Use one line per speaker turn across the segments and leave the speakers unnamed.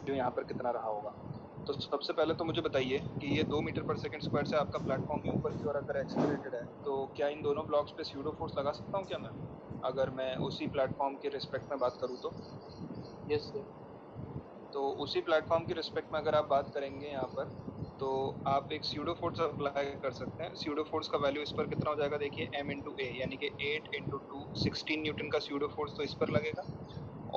जो यहाँ पर कितना रहा होगा। तो सबसे पहले तो मुझे बताइए कि ये 2 मीटर पर सेकंड स्क्वायर से आपका प्लेटफॉर्म के ऊपर की ओर अगर एक्सेलरेटेड है, तो क्या इन दोनों ब्लॉक्स पे स्यूडो फोर्स लगा सकता हूँ क्या मैं, अगर मैं उसी प्लेटफॉर्म के रिस्पेक्ट में बात करूँ तो?
Yes sir.
तो उसी प्लेटफॉर्म की रिस्पेक्ट में अगर आप बात करेंगे यहाँ पर, तो आप एक स्यूडो फोर्स अप्लाई कर सकते हैं। स्यूडो फोर्स का वैल्यू इस पर कितना हो जाएगा, देखिए m इंटू ए, यानी कि 8 इंटू 2 16 न्यूटन का स्यूडो फोर्स तो इस पर लगेगा।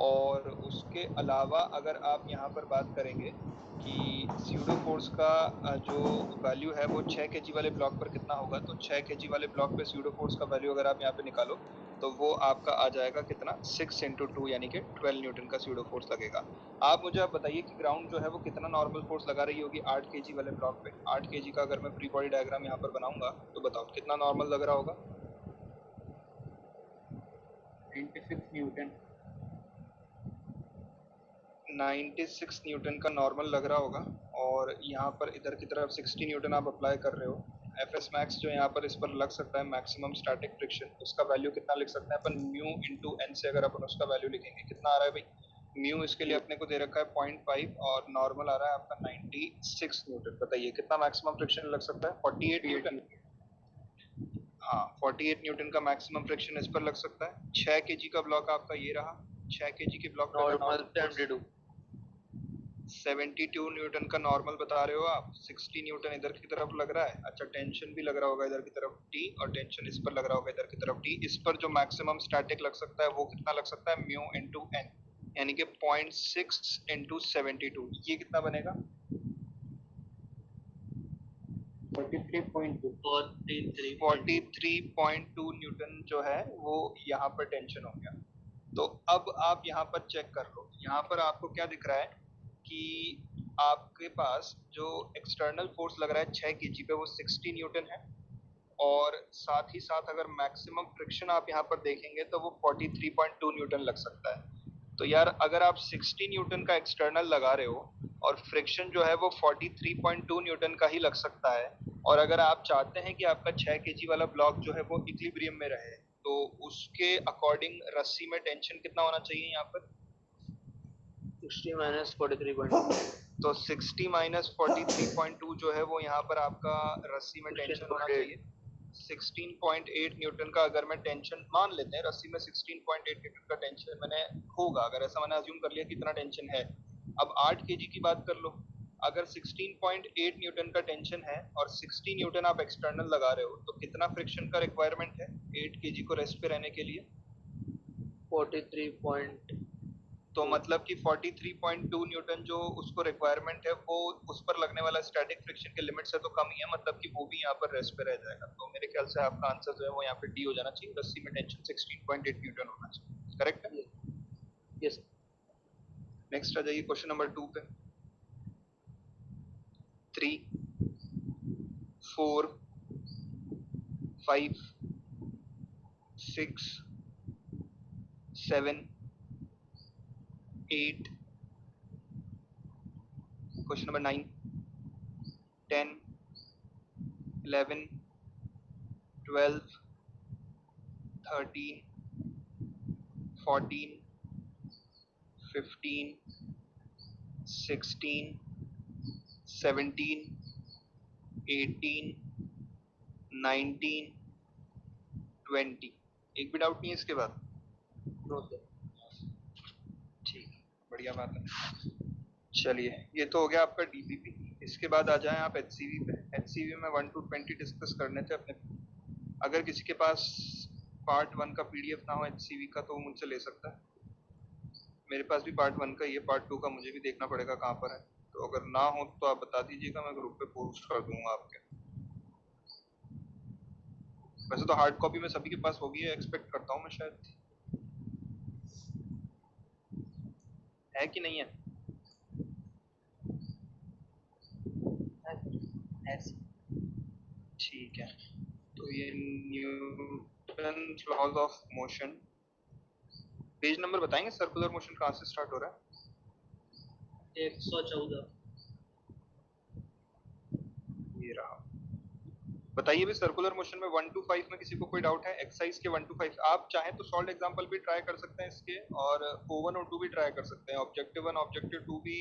और उसके अलावा अगर आप यहाँ पर बात करेंगे कि स्यूडो फोर्स का जो वैल्यू है वो 6 केजी वाले ब्लॉक पर कितना होगा, तो 6 केजी वाले ब्लॉक पे स्यूडो फोर्स का वैल्यू अगर आप यहाँ पे निकालो तो वो आपका आ जाएगा कितना, 6 इंटू 2 यानी कि 12 न्यूटन का स्यूडो फोर्स लगेगा। आप मुझे आप बताइए कि ग्राउंड जो है वो कितना नॉर्मल फोर्स लगा रही होगी 8 केजी वाले ब्लॉक पे। 8 केजी का अगर मैं फ्री बॉडी डायग्राम यहाँ पर बनाऊंगा तो बताओ कितना नॉर्मल लग रहा होगा?
96 न्यूटन।
96 न्यूटन का नॉर्मल लग रहा होगा। और यहाँ पर इधर की तरफ 60 न्यूटन आप अप्लाई कर रहे हो। एफ एस मैक्स जो यहाँ पर इस पर लग सकता है, मैक्सिमम स्टैटिक फ्रिक्शन, उसका वैल्यू कितना लिख सकते हैं अपन, म्यू इंटू एन से अगर अपन उसका वैल्यू लिखेंगे कितना आ रहा है भाई, म्यू इसके लिए अपने को दे रखा है 0.5 और नॉर्मल आ रहा है आपका 96 न्यूटन। बताइए कितना मैक्सिमम फ्रिक्शन लग सकता है, 48 न्यूटन। हाँ, 48 न्यूटन का मैक्सिमम फ्रिक्शन इस पर लग सकता है। 6 केजी का ब्लॉक आपका ये रहा। 6 केजी के ब्लॉक पे अगर
नॉर्मल 72।
72 न्यूटन का नॉर्मल बता रहे हो आप, 60 न्यूटन इधर की तरफ लग रहा है। अच्छा, टेंशन भी लग रहा होगा इधर की तरफ टी, और टेंशन इस पर लग रहा होगा इधर की तरफ टी। इस पर जो मैक्सिमम स्टैटिक लग सकता है वो कितना लग सकता है, म्यू इंटू एन, यानी कि 0.6 इंटू 72। ये कितना बनेगा,
43.2।
43.2 न्यूटन जो है वो यहाँ पर टेंशन हो गया। तो अब आप यहाँ पर चेक कर लो, यहाँ पर आपको क्या दिख रहा है कि आपके पास जो एक्सटर्नल फोर्स लग रहा है 6 केजी पे वो 60 न्यूटन है। और साथ ही साथ अगर मैक्सिमम फ्रिक्शन आप यहाँ पर देखेंगे तो वो 43.2 न्यूटन लग सकता है। तो यार अगर आप 60 न्यूटन का एक्सटर्नल लगा रहे हो और फ्रिक्शन जो है वो 43.2 न्यूटन का ही लग सकता है, और अगर आप चाहते हैं कि आपका 6 केजी वाला ब्लॉक जो है वो इक्विलिब्रियम में रहे, तो उसके अकॉर्डिंग रस्सी में टेंशन कितना होना चाहिए यहाँ पर,
60 माइनस 43.2।
तो 60 माइनस 43.2 जो है वो यहाँ पर आपका रस्सी में टेंशन होना चाहिए 16.8 न्यूटन का। अगर मैं टेंशन मान लेते हैं रस्सी में 16.8 न्यूटन का टेंशन मैंने होगा, अगर ऐसा मैंने अज्यूम कर लिया कितना टेंशन है। अब 8 केजी की बात कर लो, अगर 16.8 न्यूटन का टेंशन है और 60 न्यूटन आप एक्सटर्नल लगा रहे हो, तो कितना फ्रिक्शन का रिक्वायरमेंट है 8 केजी को रेस्ट पे रहने के लिए?
43.
तो मतलब कि 43.2 न्यूटन जो उसको रिक्वायरमेंट है वो उस पर लगने वाला स्टैटिक फ्रिक्शन के लिमिट से तो कम ही है, मतलब कि वो भी यहाँ पर रेस्ट पे रह जाएगा। तो मेरे ख्याल से आपका आंसर जो है वो यहाँ पे डी हो जाना चाहिए, रस्सी में टेंशन 16.8 न्यूटन होना चाहिए। करेक्ट है?
यस।
नेक्स्ट आ जाइए क्वेश्चन नंबर 2 पे। 3 4 5 6 7 8, क्वेश्चन नंबर 9 10 11 12 13 14 15 16 17 18 19 20। एक भी डाउट नहीं है इसके बाद?
No sir.
ठीक, बढ़िया बात है। चलिए, ये तो हो गया आपका डीबीपी। इसके बाद आ जाएं आप एचसीवी पे। एचसीवी में 1 to 20 डिस्कस करने थे अपने। अगर किसी के पास पार्ट 1 का पीडीएफ ना हो एचसीवी का तो वो मुझसे ले सकता है। मेरे पास भी पार्ट 1 का ही है, पार्ट 2 का मुझे भी देखना पड़ेगा कहाँ पर है। तो अगर ना हो तो आप बता दीजिएगा, मैं ग्रुप पे पोस्ट कर दूंगा आपके। वैसे तो हार्ड कॉपी में सभी के पास होगी, एक्सपेक्ट करता हूँ मैं, शायद है कि नहीं है। ठीक है, तो ये Newton laws of motion, page number बताएंगे सर्कुलर मोशन कहाँ से स्टार्ट हो रहा है?
114।
ये रहा। बताइए भी सर्कुलर मोशन में 1 to 5 में किसी को कोई डाउट है? एक्सरसाइज के 1 to 5 आप चाहें तो सॉल्व एग्जांपल भी ट्राई कर सकते हैं इसके, और O1 और 2 भी ट्राई कर सकते हैं। ऑब्जेक्टिव 1 ऑब्जेक्टिव 2 भी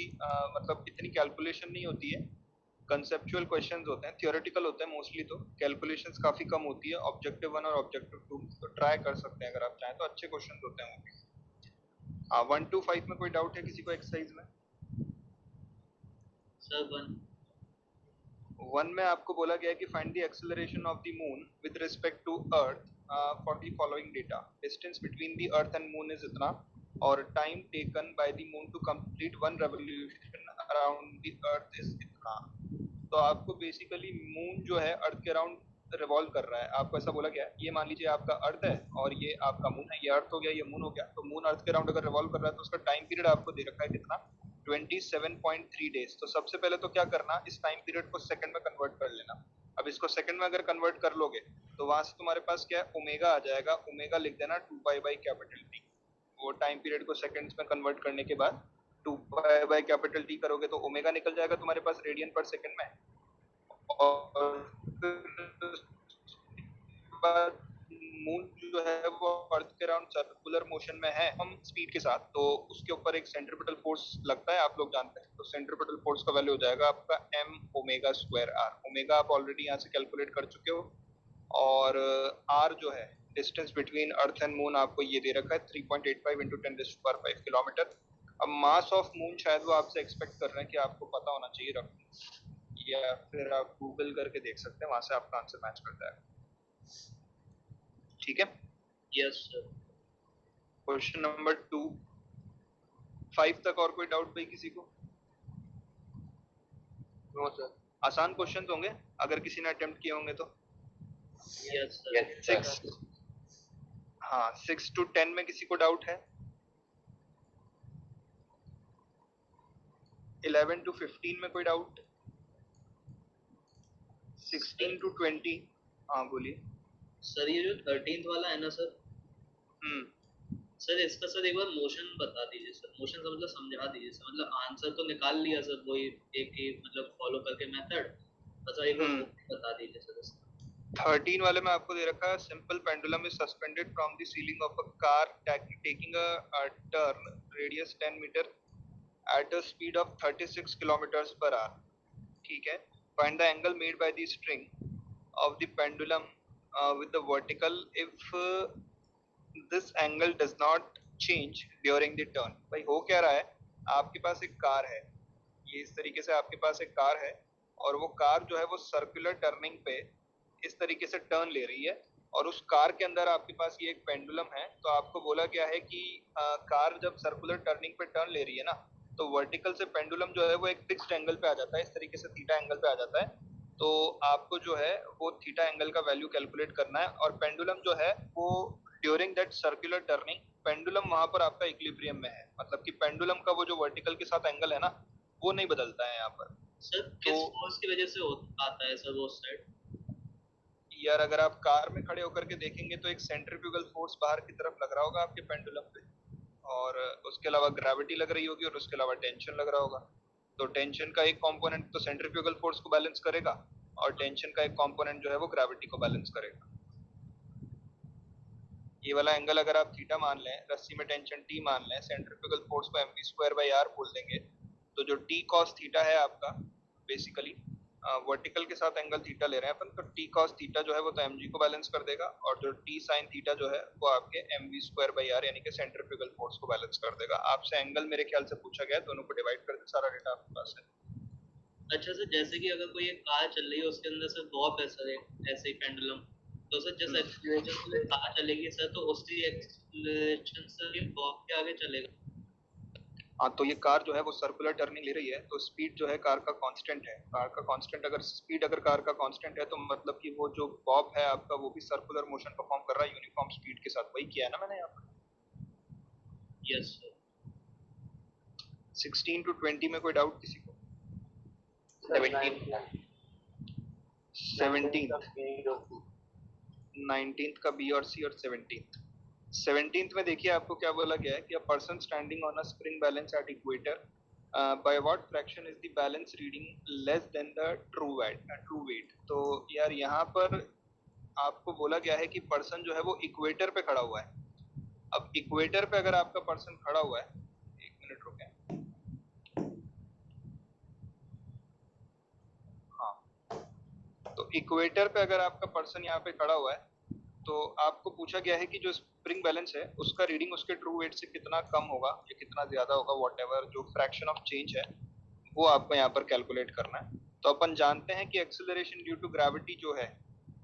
मतलब इतनी कैलकुलेशन नहीं होती है, कंसेप्चुअल क्वेश्चंस होते हैं, थियोरेटिकल होते हैं मोस्टली, तो कैलकुलेशंस काफी कम होती है ऑब्जेक्टिव 1 और ऑब्जेक्टिव 2, तो ट्राई कर सकते हैं अगर आप चाहें तो, अच्छे क्वेश्चंस होते हैं वो भी। 1 to 5 में कोई डाउट है किसी को एक्सरसाइज में?
सर 1
1 में आपको बोला गया है कि find the acceleration of the moon with respect to earth for the following data. Distance between the earth and moon is इतना, और time taken by the moon to complete one revolution around the earth is इतना। तो आपको basically moon जो है अर्थ के around revolve कर रहा है, आपको ऐसा बोला गया है। ये मान लीजिए आपका अर्थ है और ये आपका मून है, ये अर्थ हो गया, ये मून हो गया, तो मून अर्थ के अराउंड अगर रिवॉल्व कर रहा है तो उसका टाइम पीरियड आपको दे रखा है कितना, 27.3 डेज। तो सबसे पहले तो क्या करना, इस टाइम पीरियड को सेकंड में कन्वर्ट कर लेना। अब इसको सेकंड में अगर कन्वर्ट कर लोगे तो वहां से तुम्हारे पास क्या है, ओमेगा आ जाएगा, ओमेगा लिख देना 2 पाई बाई कैपिटल टी। वो टाइम पीरियड को सेकंड्स में कन्वर्ट करने के बाद 2 पाई बाई कैपिटल टी करोगे तो ओमेगा निकल जाएगा तुम्हारे पास रेडियन पर सेकंड में। और फिर मून जो है वो अर्थ के अराउंड सर्कुलर मोशन में है हम स्पीड के साथ, तो उसके ऊपर एक सेंट्रीपिटल फोर्स लगता है, आप लोग जानते हैं। तो सेंट्रीपिटल फोर्स का वैल्यू हो जाएगा आपका m omega square r। Omega आप ऑलरेडी यहाँ से कैलकुलेट कर चुके हो, और r जो है distance between earth and moon आपको ये दे रखा है 3.85 इंटू 10⁵ किलोमीटर। अब मास ऑफ मून शायद वो आपसे एक्सपेक्ट कर रहे हैं कि आपको पता होना चाहिए रफ, या फिर आप गूगल करके देख सकते हैं, वहां से आपका आंसर मैच कर जाएगा। ठीक है,
यस सर।
क्वेश्चन नंबर 2, 5 तक और कोई डाउट भाई किसी को?
No sir.
आसान क्वेश्चंस होंगे अगर किसी ने अटेम्प्ट किए होंगे तो।
Yes sir.
हाँ 6 to 10 में किसी को डाउट है? 11 to 15 में कोई डाउट? 16 to 20? हाँ बोलिए
सर। ये जो 13th वाला है ना सर, सर इसका सर एक बार मोशन बता दीजिए सर, मोशन का मतलब समझा दीजिए सर। मतलब आंसर तो निकाल लिया सर, वही एक ही मतलब फॉलो करके मेथड, बस एक बार बता दीजिए सर इसका।
13 वाले में आपको दे रखा है simple pendulum is suspended from the ceiling of a car taking a turn radius 10 metre at a speed of 36 kilometers per hour. ठीक है, find the angle made by the string of the pendulum with the vertical if this angle does not change during the turn। भाई हो क्या रहा है, आपके पास एक car है, ये इस तरीके से आपके पास एक कार है, और वो कार जो है वो सर्कुलर टर्निंग पे इस तरीके से टर्न ले रही है, और उस कार के अंदर आपके पास ये एक पेंडुलम है। तो आपको बोला गया है कि कार जब सर्कुलर टर्निंग पे टर्न ले रही है ना, तो वर्टिकल से पेंडुलम जो है वो एक फिक्स्ड एंगल पे आ जाता है, इस तरीके से थीटा एंगल पे आ जाता है। तो आपको जो है वो थीटा एंगल का वैल्यू कैलकुलेट करना है, और पेंडुलम जो है वो during that circular turning pendulum वहां पर आपका इक्विलिब्रियम में है, मतलब कि पेंडुलम का वो जो वर्टिकल के साथ एंगल है ना वो नहीं बदलता है यहाँ पर।
सर किस फोर्स की वजह से आता है सर वो साइड?
यार अगर आप कार में खड़े होकर के देखेंगे तो एक सेंट्रीफ्यूगल फोर्स बाहर की तरफ लग रहा होगा आपके पेंडुलम पे, और उसके अलावा ग्रेविटी लग रही होगी, और उसके अलावा टेंशन लग रहा होगा। तो टेंशन का एक कंपोनेंट तो सेंट्रीफ्यूगल फोर्स को बैलेंस करेगा, और टेंशन का एक कंपोनेंट जो है वो ग्रेविटी को बैलेंस करेगा। ये वाला एंगल अगर आप थीटा मान लें, रस्सी में टेंशन टी मान लें, सेंट्रीफ्यूगल फोर्स को mv स्क्वायर बाई आर बोल देंगे, तो जो टी कॉस थीटा है आपका बेसिकली वर्टिकल के साथ एंगल थीटा ले रहे हैं अपन, तो टी कॉस थीटा जो है वो तो mg को बैलेंस कर देगा, और जो टी साइन थीटा जो है वो आपके mv स्क्वायर बाई आर यानी कि सेंट्रीफ्यूगल फोर्स को बैलेंस कर देगा। आपसे एंगल मेरे ख्याल से पूछा गया है, दोनों को डिवाइड कर दे, सारा डेटा आपके पास है।
अच्छा सर, जैसे कि अगर कोई एक कार चल रही है उसके अंदर सर बॉब है सर, ऐसे ही पेंडुलम, तो सर जिस एक्सीलरेशन से कार चलेगी सर, तो उसी एक्सीलरेशन से ये बॉब के आगे चलेगा।
हाँ तो ये कार जो है वो सर्कुलर टर्निंग ले रही है, तो स्पीड जो है कार का कांस्टेंट है। कार का कांस्टेंट अगर स्पीड अगर कार का कांस्टेंट है तो मतलब कि वो जो बॉब है आपका वो भी सर्कुलर मोशन परफॉर्म कर रहा है यूनिफॉर्म स्पीड के साथ। वही किया है ना मैंने यहाँ पर।
Yes sir.
16 to 20 में कोई डाउट किसी को? 19th का बी और सी, और 17th में देखिए आपको क्या बोला गया है कि a person standing on a spring balance at equator by what fraction is the balance reading less than the true weight. तो यार यहाँ पर आपको बोला गया है कि पर्सन जो है वो इक्वेटर पे खड़ा हुआ है। अब इक्वेटर पे अगर आपका पर्सन खड़ा हुआ है, एक मिनट रुके, हाँ, तो इक्वेटर पे अगर आपका पर्सन यहाँ पे खड़ा हुआ है तो आपको पूछा गया है कि जो स्प्रिंग बैलेंस है उसका रीडिंग उसके ट्रू वेट से कितना कम होगा या कितना ज्यादा होगा, व्हाटएवर जो फ्रैक्शन ऑफ चेंज है वो आपको यहाँ पर कैलकुलेट करना है। तो अपन जानते हैं कि एक्सेलरेशन ड्यू टू ग्रेविटी जो है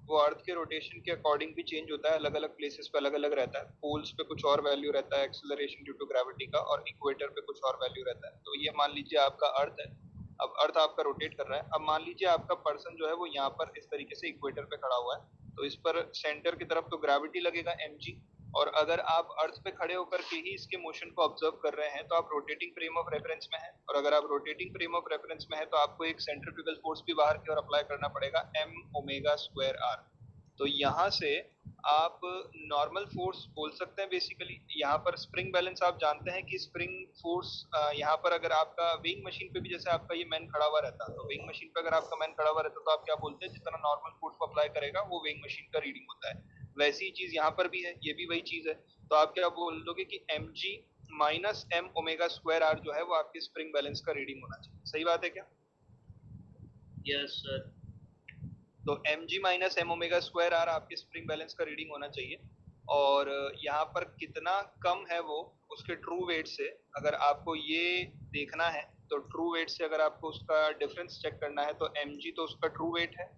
वो अर्थ के रोटेशन के अकॉर्डिंग भी चेंज होता है, अलग अलग प्लेसेस पे अलग अलग रहता है। पोल्स पे कुछ और वैल्यू रहता है एक्सेलरेशन ड्यू टू ग्रेविटी का, और इक्वेटर पे कुछ और वैल्यू रहता है। तो ये मान लीजिए आपका अर्थ है, अब अर्थ आपका रोटेट कर रहा है। अब मान लीजिए आपका पर्सन जो है वो यहाँ पर इस तरीके से इक्वेटर पे खड़ा हुआ है, तो इस पर सेंटर की तरफ तो ग्रेविटी लगेगा mg, और अगर आप अर्थ पे खड़े होकर के ही इसके मोशन को ऑब्जर्व कर रहे हैं तो आप रोटेटिंग फ्रेम ऑफ रेफरेंस में हैं, और अगर आप रोटेटिंग फ्रेम ऑफ रेफरेंस में है तो आपको एक सेंट्रीफ्यूगल फोर्स भी बाहर की ओर अप्लाई करना पड़ेगा, m ओमेगा स्क्वायर r। तो यहाँ से आप नॉर्मल फोर्स बोल सकते हैं बेसिकली। यहाँ पर स्प्रिंग बैलेंस आप जानते हैं कि स्प्रिंग फोर्स यहाँ पर अगर आपका वेइंग मशीन पे भी जैसे आपका ये मैन खड़ा हुआ रहता है, तो वेइंग मशीन पे अगर आपका मैन खड़ा हुआ रहता है तो आप क्या बोलते हैं, जितना नॉर्मल फोर्स को अप्लाई करेगा वो वेइंग मशीन का रीडिंग होता है। वैसी ही चीज यहाँ पर भी है, ये भी वही चीज है। तो आप क्या बोल दोगे कि mg minus m omega square r जो है वो आपके स्प्रिंग बैलेंस का रीडिंग होना चाहिए। सही बात है क्या?
Yes sir.
तो mg minus m omega square r आपके स्प्रिंग बैलेंस का रीडिंग होना चाहिए। और यहाँ पर कितना कम है वो उसके ट्रू वेट से, अगर आपको ये देखना है तो ट्रू वेट से अगर आपको उसका डिफरेंस चेक करना है तो mg तो उसका ट्रू वेट है,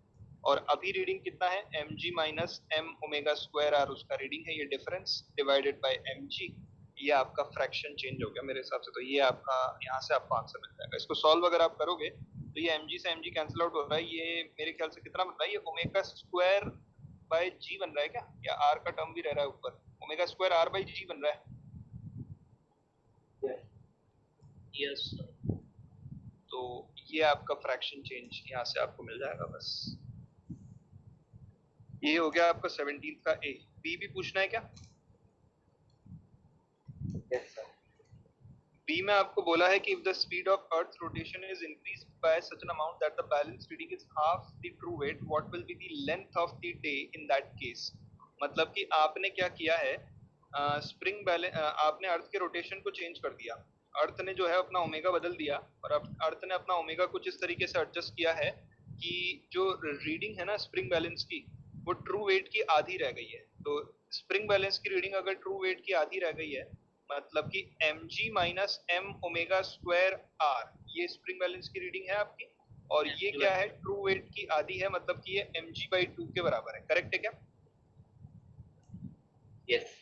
और अभी रीडिंग कितना है, mg minus m omega square r उसका रीडिंग है, ये डिफरेंस डिवाइडेड बाय mg, ये आपका फ्रैक्शन चेंज हो गया मेरे हिसाब से। तो ये आपका यहाँ से आपको आंसर मिल जाएगा। इसको सॉल्व अगर आप करोगे तो ये mg से mg कैंसिल आउट हो रहा है, ये मेरे ख्याल से कितना बन रहा है, ये ओमेगा स्क्वायर बाय जी बन रहा है क्या, या आर का टर्म भी रह रहा है ऊपर, ओमेगा स्क्वायर आर बाय जी बन रहा है।
Yes sir.
तो ये आपका फ्रैक्शन चेंज यहाँ से आपको मिल जाएगा बस। ये हो गया आपका 17 का ए। बी भी पूछना है क्या?
Yes sir.
बी में आपको बोला है कि if the speed of earth rotation is increased by such an amount that the balance reading is half the true weight, what will be the length of the day in that case। मतलब कि आपने क्या किया है, spring balance आपने अर्थ के rotation को change कर दिया, अर्थ ने जो है अपना ओमेगा बदल दिया, और अब अर्थ ने अपना ओमेगा कुछ इस तरीके से एडजस्ट किया है कि जो रीडिंग है ना स्प्रिंग बैलेंस की, वो ट्रू वेट की आधी रह गई है। तो स्प्रिंग बैलेंस की रीडिंग अगर ट्रू वेट की आधी रह गई है, मतलब कि mg minus m omega square r, ये स्प्रिंग बैलेंस की रीडिंग है आपकी, और ये क्या है, ट्रू वेट की आधी है, मतलब कि ये mg बाई 2 के बराबर है। करेक्ट है क्या?
यस।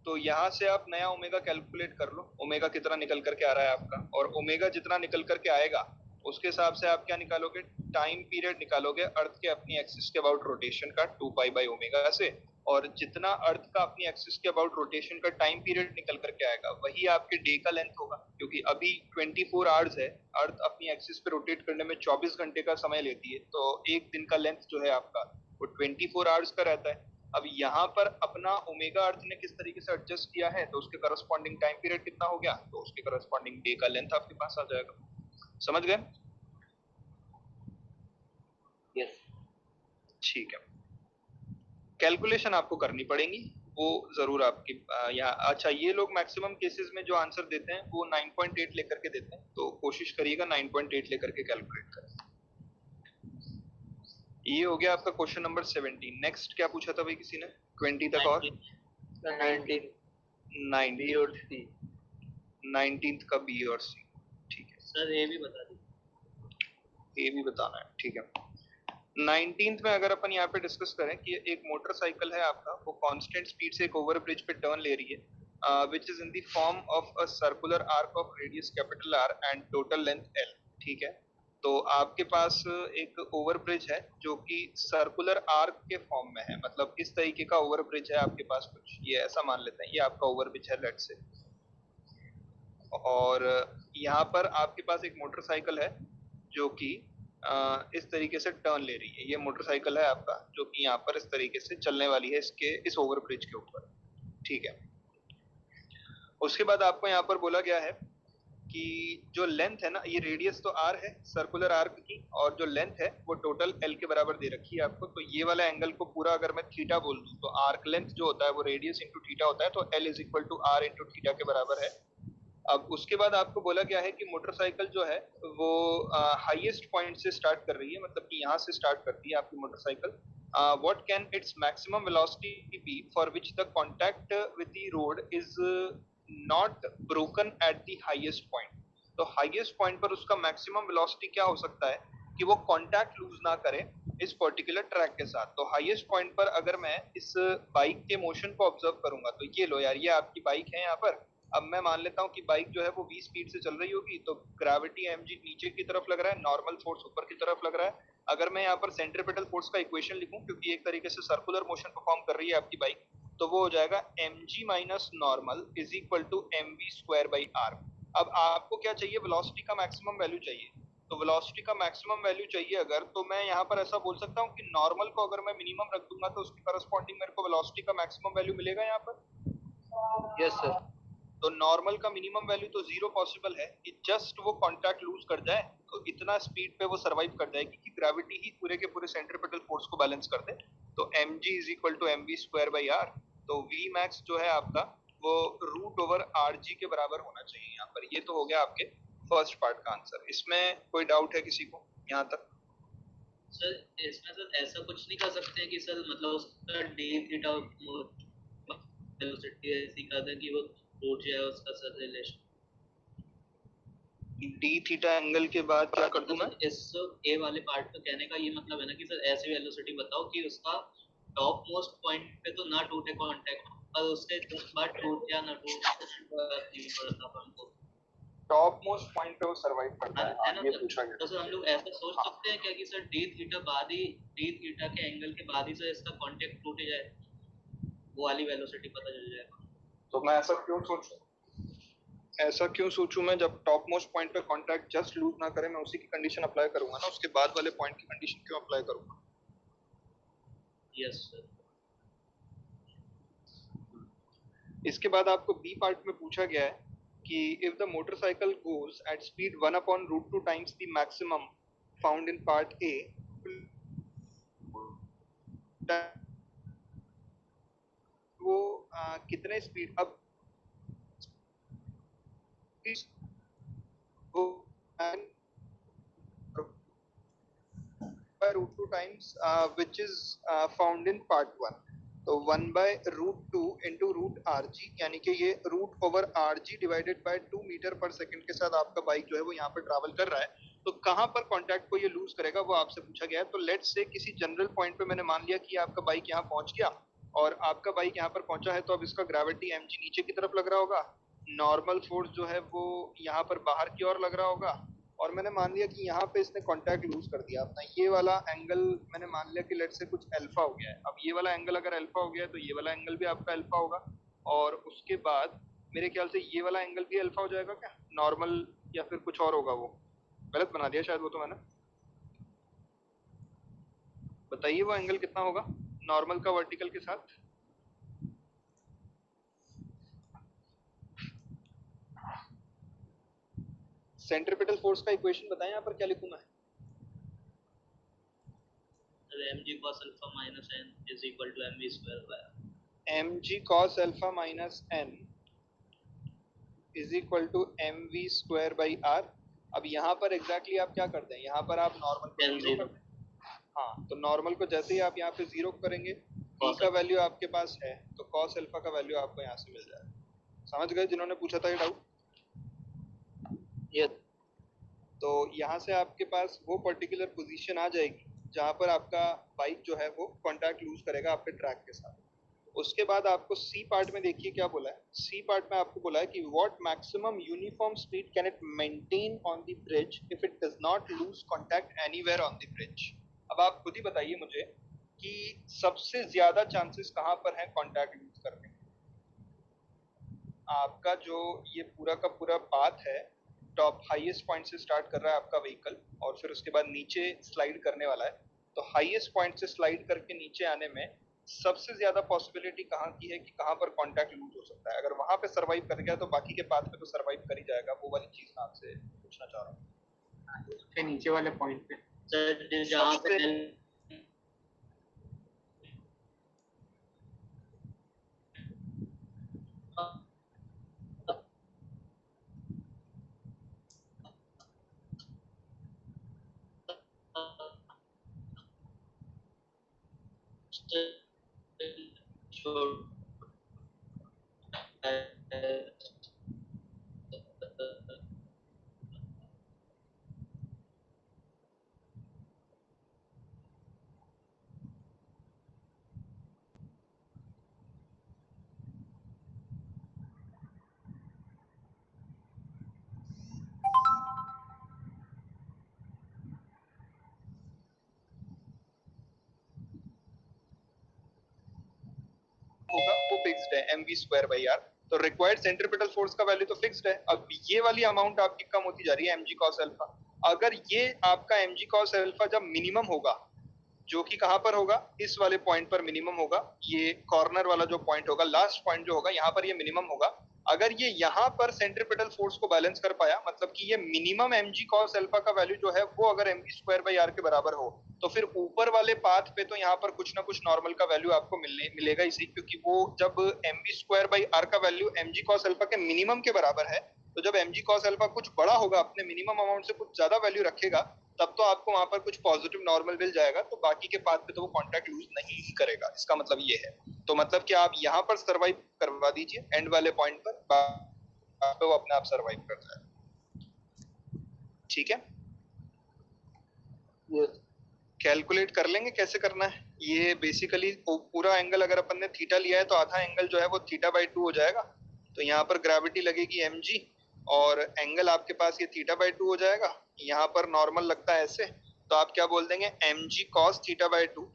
तो यहाँ से आप नया ओमेगा कैलकुलेट कर लो, ओमेगा कितना निकल करके आ रहा है आपका, और ओमेगा जितना निकल करके आएगा उसके हिसाब से आप क्या निकालोगे, टाइम पीरियड निकालोगे अर्थ के अपनी एक्सिस के अबाउट रोटेशन का 2 पाई बाई ओमेगा से, और जितना अर्थ का अपनी एक्सिस के अबाउट रोटेशन का टाइम पीरियड निकल करके आएगा वही आपके डे का लेंथ होगा, क्योंकि अभी 24 आवर्स है, अर्थ अपनी एक्सिस पे रोटेट करने में 24 घंटे का समय लेती है, तो एक दिन का लेंथ जो है आपका वो 24 आवर्स का रहता है। अब यहाँ पर अपना ओमेगा अर्थ ने किस तरीके से एडजस्ट किया है, तो उसके करस्पॉन्डिंग टाइम पीरियड कितना हो गया, तो उसके करस्पॉन्डिंग डे का लेंथ आपके पास आ जाएगा। समझ गए?
यस।
ठीक है, कैलकुलेशन आपको करनी पड़ेगी वो जरूर आपकी यहाँ। अच्छा, ये लोग मैक्सिमम केसेस में जो आंसर देते हैं वो 9.8 लेकर के देते हैं, तो कोशिश करिएगा 9.8 लेकर के कैलकुलेट करें। ये हो गया आपका क्वेश्चन नंबर 17। नेक्स्ट क्या पूछा था भाई किसी ने 20 तक? और
19 और सी,
19th का बी और सी। ठीक है
सर ये भी बता दीजिए।
ये भी बताना है, ठीक है। 19th में अगर अपन यहाँ पे डिस्कस करें कि एक मोटरसाइकिल है आपका, वो कांस्टेंट स्पीड से एक ओवर ब्रिज पे टर्न ले रही है, which is in the form of a circular arc of radius capital R and total length L. ठीक है, तो आपके पास एक ओवर ब्रिज है जो कि सर्कुलर आर्क के फॉर्म में है, मतलब इस तरीके का ओवर ब्रिज है आपके पास कुछ, ये ऐसा मान लेते हैं ये आपका ओवर ब्रिज है लेट से। और यहाँ पर आपके पास एक मोटरसाइकिल है जो कि इस तरीके से टर्न ले रही है, ये मोटरसाइकिल है आपका जो कि यहाँ पर इस तरीके से चलने वाली है इसके इस ओवर ब्रिज के ऊपर। ठीक है, उसके बाद आपको यहाँ पर बोला गया है कि जो लेंथ है ना, ये रेडियस तो r है सर्कुलर आर्क की, और जो लेंथ है वो टोटल l के बराबर दे रखी है आपको। तो ये वाला एंगल को पूरा अगर मैं थीटा बोल दूं तो आर्क लेंथ जो होता है वो रेडियस इंटू थीटा होता है, तो l is equal to r into theta के बराबर है। अब उसके बाद आपको बोला गया है कि मोटरसाइकिल जो है वो हाईएस्ट पॉइंट से स्टार्ट कर रही है, मतलब कि यहाँ से स्टार्ट करती है आपकी motorcycle. What can its maximum velocity be for which the contact with the road is not broken at the highest point. तो हाईएस्ट पॉइंट पर उसका मैक्सिमम वेलोसिटी क्या हो सकता है कि वो कांटेक्ट लूज ना करे इस पर्टिकुलर ट्रैक के साथ। तो हाईएस्ट पॉइंट पर अगर मैं इस बाइक के मोशन को ऑब्जर्व करूंगा, तो ये लो यार, ये आपकी बाइक है यहाँ पर। अब मैं मान लेता हूँ कि बाइक जो है वो 20 स्पीड से चल रही होगी, तो ग्रेविटी mg नीचे की तरफ लग रहा है, नॉर्मल फोर्स ऊपर की तरफ लग रहा है। अगर मैं यहाँ पर सेंट्रीपिटल फोर्स का इक्वेशन लिखूं, क्योंकि एक तरीके से सर्कुलर मोशन परफॉर्म कर रही है आपकी बाइक, तो वो हो जाएगा mg minus normal is equal to mv square by r. अब आपको क्या चाहिए, वेलोसिटी का मैक्सिमम वैल्यू चाहिए। तो वेलोसिटी का मैक्सिमम वैल्यू चाहिए अगर, तो मैं यहाँ पर ऐसा बोल सकता हूँ कि नॉर्मल को अगर मैं मिनिमम रख दूंगा तो उसकी करस्पॉन्डिंग मेरे को वेलोसिटी का मैक्सिमम वैल्यू मिलेगा यहाँ पर।
Yes sir.
तो नॉर्मल का मिनिमम वैल्यू तो जीरो पॉसिबल है कि जस्ट वो कांटेक्ट लूज कर जाए, तो इतना स्पीड पे वो सरवाइव कर जाएगी कि ग्रेविटी ही पूरे के पूरे सेंट्रीपिटल फोर्स को बैलेंस कर दे। तो mg is equal to mv square by r. तो v मैक्स जो है आपका वो रूट ओवर rg के बराबर होना चाहिए यहाँ पर। ये तो हो गया आपके फर्स्ट पार्ट का आंसर। इसमें कोई डाउट है किसी को यहाँ तक?
सर इसमें सर ऐसा कुछ नहीं कर सकते हैं कि सर मतलब उसका डी थीटा वेलोसिटी ऐसी कर दें कि वो टूट जाए उसका sir relation.
D theta angle के बाद क्या कर दूं मैं?
इस ए वाले पार्ट का कहने का ये मतलब है ना कि सर ऐसी वेलोसिटी बताओ कि उसका टॉप मोस्ट पॉइंट पे तो ना टूटे कांटेक्ट, और उसके जस्ट बाद टूट या ना टूट नहीं पड़ता हमको।
टॉप मोस्ट पॉइंट पे वो सरवाइव करता है,
है ना
ये
सर?
पूछा गया।
तो सर हम लोग ऐसा सोच सकते हैं क्या कि सर डी थीटा बाद ही डी थीटा के एंगल के बाद ही सर इसका कांटेक्ट टूट जाए, वो वाली वेलोसिटी पता चल जाएगा।
तो मैं ऐसा क्यों सोचूं? ऐसा क्यों सोचूं मैं? जब टॉप मोस्ट पॉइंट पे कांटेक्ट जस्ट लूज ना करे, मैं उसी की कंडीशन अप्लाई करूंगा ना, उसके बाद वाले पॉइंट की कंडीशन क्यों अप्लाई करूंगा?
Yes sir.
इसके बाद आपको बी पार्ट में पूछा गया है कि if the motorcycle goes at speed 1 upon root 2 times the maximum found in part A, वो कितने स्पीड, अब वो by root 2 times which is found in part 1. तो 1 by root 2 into root rg, यानी कि ये root over rg divided by 2 metre पर second के साथ आपका बाइक जो है वो यहाँ पर ट्रैवल कर रहा है। तो कहाँ पर कांटेक्ट को ये लूज करेगा वो आपसे पूछा गया है। तो लेट्स से किसी जनरल पॉइंट पे मैंने मान लिया कि आपका बाइक यहाँ पहुंच गया, और आपका बाइक यहाँ पर पहुंचा है, तो अब इसका ग्रेविटी mg नीचे की तरफ लग रहा होगा, नॉर्मल फोर्स जो है वो यहाँ पर बाहर की ओर लग रहा होगा, और मैंने मान लिया कि यहाँ पे इसने कांटेक्ट लूज कर दिया अपना। ये वाला एंगल मैंने मान लिया कि लेट से कुछ अल्फा हो गया है। अब ये वाला एंगल अगर अल्फा हो गया है तो ये वाला एंगल भी आपका अल्फा होगा, और उसके बाद मेरे ख्याल से ये वाला एंगल भी अल्फा हो जाएगा क्या, नॉर्मल, या फिर कुछ और होगा? वो गलत बना दिया शायद वो, तो मैंने बताइए वो एंगल कितना होगा नॉर्मल का वर्टिकल के साथ? सेंट्रीपिटल फोर्स का इक्वेशन बताएं यहाँ पर, क्या लिखूं मैं?
mg cos alpha minus n is equal to mv square by r.
mg cos alpha minus n is equal to mv square by r। अब यहाँ पर एग्जैक्टली आप क्या करते हैं, यहाँ पर आप नॉर्मल को जीरो करते हैं। हाँ, तो नॉर्मल को जैसे ही आप यहाँ पे जीरो करेंगे, e का वैल्यू आपके पास है, तो cos अल्फा का वैल्यू आपको यहाँ से मिल जाएगा। समझ गए जिन्होंने पूछा था ये डाउट?
यस।
तो यहाँ से आपके पास वो पर्टिकुलर पोजीशन आ जाएगी जहाँ पर आपका बाइक जो है वो कांटेक्ट लूज करेगा आपके ट्रैक के साथ। उसके बाद आपको सी पार्ट में देखिए क्या बोला है। सी पार्ट में आपको बोला है कि what maximum uniform speed can it maintain on the bridge if it does not lose contact anywhere on the bridge. अब आप खुद ही बताइए मुझे कि सबसे ज्यादा चांसेस कहाँ पर हैं कांटेक्ट लूज करने के? आपका जो ये पूरा का पूरा पाथ है, टॉप हाईएस्ट पॉइंट से स्टार्ट कर रहा है आपका व्हीकल, और फिर उसके बाद नीचे स्लाइड करने वाला है। तो हाईएस्ट पॉइंट से स्लाइड करके नीचे आने में सबसे ज्यादा पॉसिबिलिटी कहाँ की है कि कहाँ पर कांटेक्ट लूज हो सकता है। अगर वहां पे सरवाइव कर गया तो बाकी के पाथ पे तो सरवाइव कर ही जाएगा। वो वाली चीज मैं आपसे पूछना चाह रहा हूँ।
उसके नीचे वाले पॉइंट पे
सर जहाँ पे
होगा वो फिक्स्ड है mv स्क्वायर बाई आर। तो रिक्वायर्ड सेंट्रीपिटल फोर्स का वैल्यू तो फिक्स्ड है। अब ये वाली अमाउंट आपकी कम होती जा रही है mg cos अल्फा। अगर ये आपका mg cos अल्फा जब मिनिमम होगा, जो कि कहां पर होगा, इस वाले पॉइंट पर मिनिमम होगा, ये कॉर्नर वाला जो पॉइंट होगा, लास्ट पॉइंट जो होगा, यहाँ पर ये मिनिमम होगा। अगर ये यहाँ पर सेंट्रीपिटल फोर्स को बैलेंस कर पाया, मतलब कि ये मिनिमम mg cos अल्फा का वैल्यू जो है वो अगर mv स्क्वायर बाई आर के बराबर हो, तो फिर ऊपर वाले पाथ पे तो यहाँ पर कुछ ना कुछ नॉर्मल का वैल्यू आपको मिलेगा ही सही, क्योंकि वो जब mv स्क्वायर बाई आर का वैल्यू mg cos अल्फा के मिनिमम के बराबर है, तो जब mg cos अल्फा कुछ बड़ा होगा, अपने मिनिमम अमाउंट से कुछ ज्यादा वैल्यू रखेगा, तब तो आपको वहां पर कुछ पॉजिटिव नॉर्मल मिल जाएगा। तो बाकी के पाथ पे तो वो कांटेक्ट लूज नहीं ही करेगा। इसका मतलब ये है। तो मतलब कि आप यहाँ पर सरवाइव करवा दीजिए, एंड वाले पॉइंट पर तो वो अपने आप सरवाइव कर जाएगा। ठीक है, कैलकुलेट कर लेंगे कैसे करना है। ये बेसिकली पूरा एंगल अगर अपन ने थीटा लिया है, तो आधा एंगल जो है वो थीटा बाई 2 हो जाएगा। तो यहाँ पर ग्रेविटी लगेगी mg, और एंगल आपके पास ये थीटा बाई 2 हो जाएगा। यहाँ पर नॉर्मल लगता है ऐसे, तो आप क्या बोल देंगे, mg cos theta by 2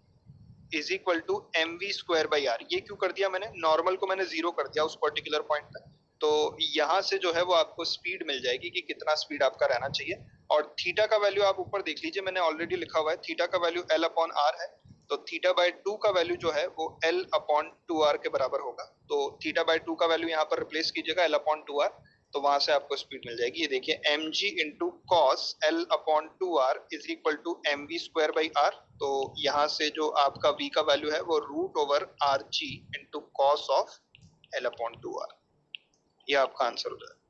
is equal to mv square by r. ये क्यों कर दिया मैंने, नॉर्मल को मैंने जीरो कर दिया उस पर्टिकुलर पॉइंट पे। तो यहाँ से जो है वो आपको स्पीड मिल जाएगी कि कितना स्पीड आपका रहना चाहिए। और थीटा का वैल्यू आप ऊपर देख लीजिए, मैंने ऑलरेडी लिखा हुआ है, थीटा का वैल्यू l अपॉन आर है। तो थीटा बाई 2 का वैल्यू जो है वो l अपॉन 2r के बराबर होगा। तो थीटा बाई 2 का वैल्यू यहाँ पर रिप्लेस कीजिएगा l अपॉन 2r, तो वहां से आपको स्पीड मिल जाएगी। ये देखिए mg into cos l upon 2r is equal to mv square by r। तो यहाँ से जो आपका v का वैल्यू है वो root over rg into cos of l upon 2r, ये आपका आंसर हो जाएगा।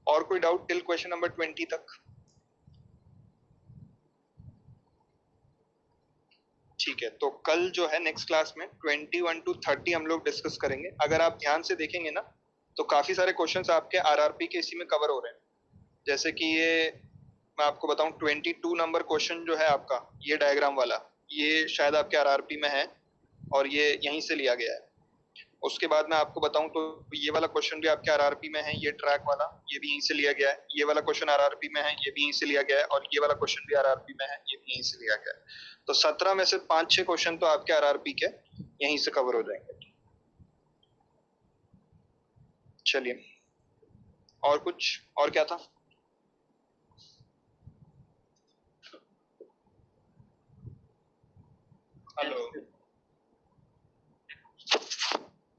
और कोई डाउट टिल क्वेश्चन नंबर 20 तक? ठीक है, तो कल जो है नेक्स्ट क्लास में 21 टू 30 हम लोग डिस्कस करेंगे। अगर आप ध्यान से देखेंगे ना, तो काफी सारे क्वेश्चंस आपके आरआरपी के इसी में कवर हो रहे हैं। जैसे कि ये मैं आपको बताऊं, 22 नंबर क्वेश्चन जो है आपका, ये डायग्राम वाला, ये शायद आपके आरआरपी में है और ये यहीं से लिया गया है। उसके बाद मैं आपको बताऊं तो ये वाला क्वेश्चन भी आपके आरआरपी में है, ये ट्रैक वाला, ये भी यहीं से लिया गया है। ये वाला क्वेश्चन आरआरपी में है, ये भी यहीं से लिया गया है। और ये वाला क्वेश्चन भी आरआरपी में है, ये भी यहीं से लिया गया है। तो 17 में से 5-6 क्वेश्चन तो आपके आरआरपी के यहीं से कवर हो जाएंगे। चलिए, और कुछ, और क्या था? हेलो,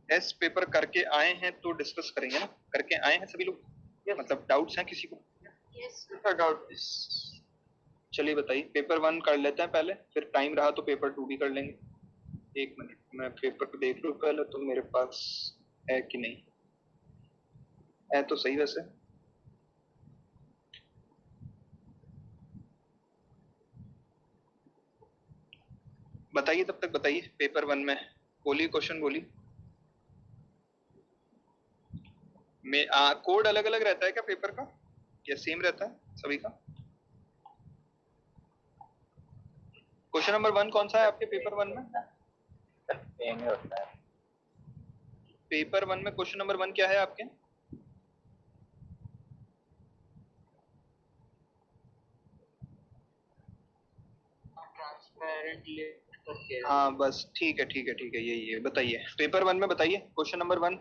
टेस्ट पेपर करके आए हैं तो डिस्कस करेंगे ना। करके आए हैं सभी लोग? मतलब डाउट्स हैं किसी को?
Yes doubt.
चलिए बताइए, पेपर 1 कर लेते हैं पहले, फिर टाइम रहा तो पेपर 2 भी कर लेंगे। 1 मिनट, मैं पेपर को देख लूं पहले तो मेरे पास है कि नहीं है। तो सही वैसे। बताइए, तब तक बताइए। पेपर 1 में बोलिए, क्वेश्चन बोलिए। में कोड अलग अलग रहता है क्या पेपर का, या सेम रहता है सभी का? क्वेश्चन नंबर 1 कौन सा है आपके पेपर 1 में?
सेम ही होता है।
पेपर 1 में क्वेश्चन नंबर 1 क्या है आपके?
ट्रांसपेरेंट करके।
हाँ बस, ठीक है ठीक है ठीक है, यही है। बताइए पेपर 1 में, बताइए क्वेश्चन नंबर 1।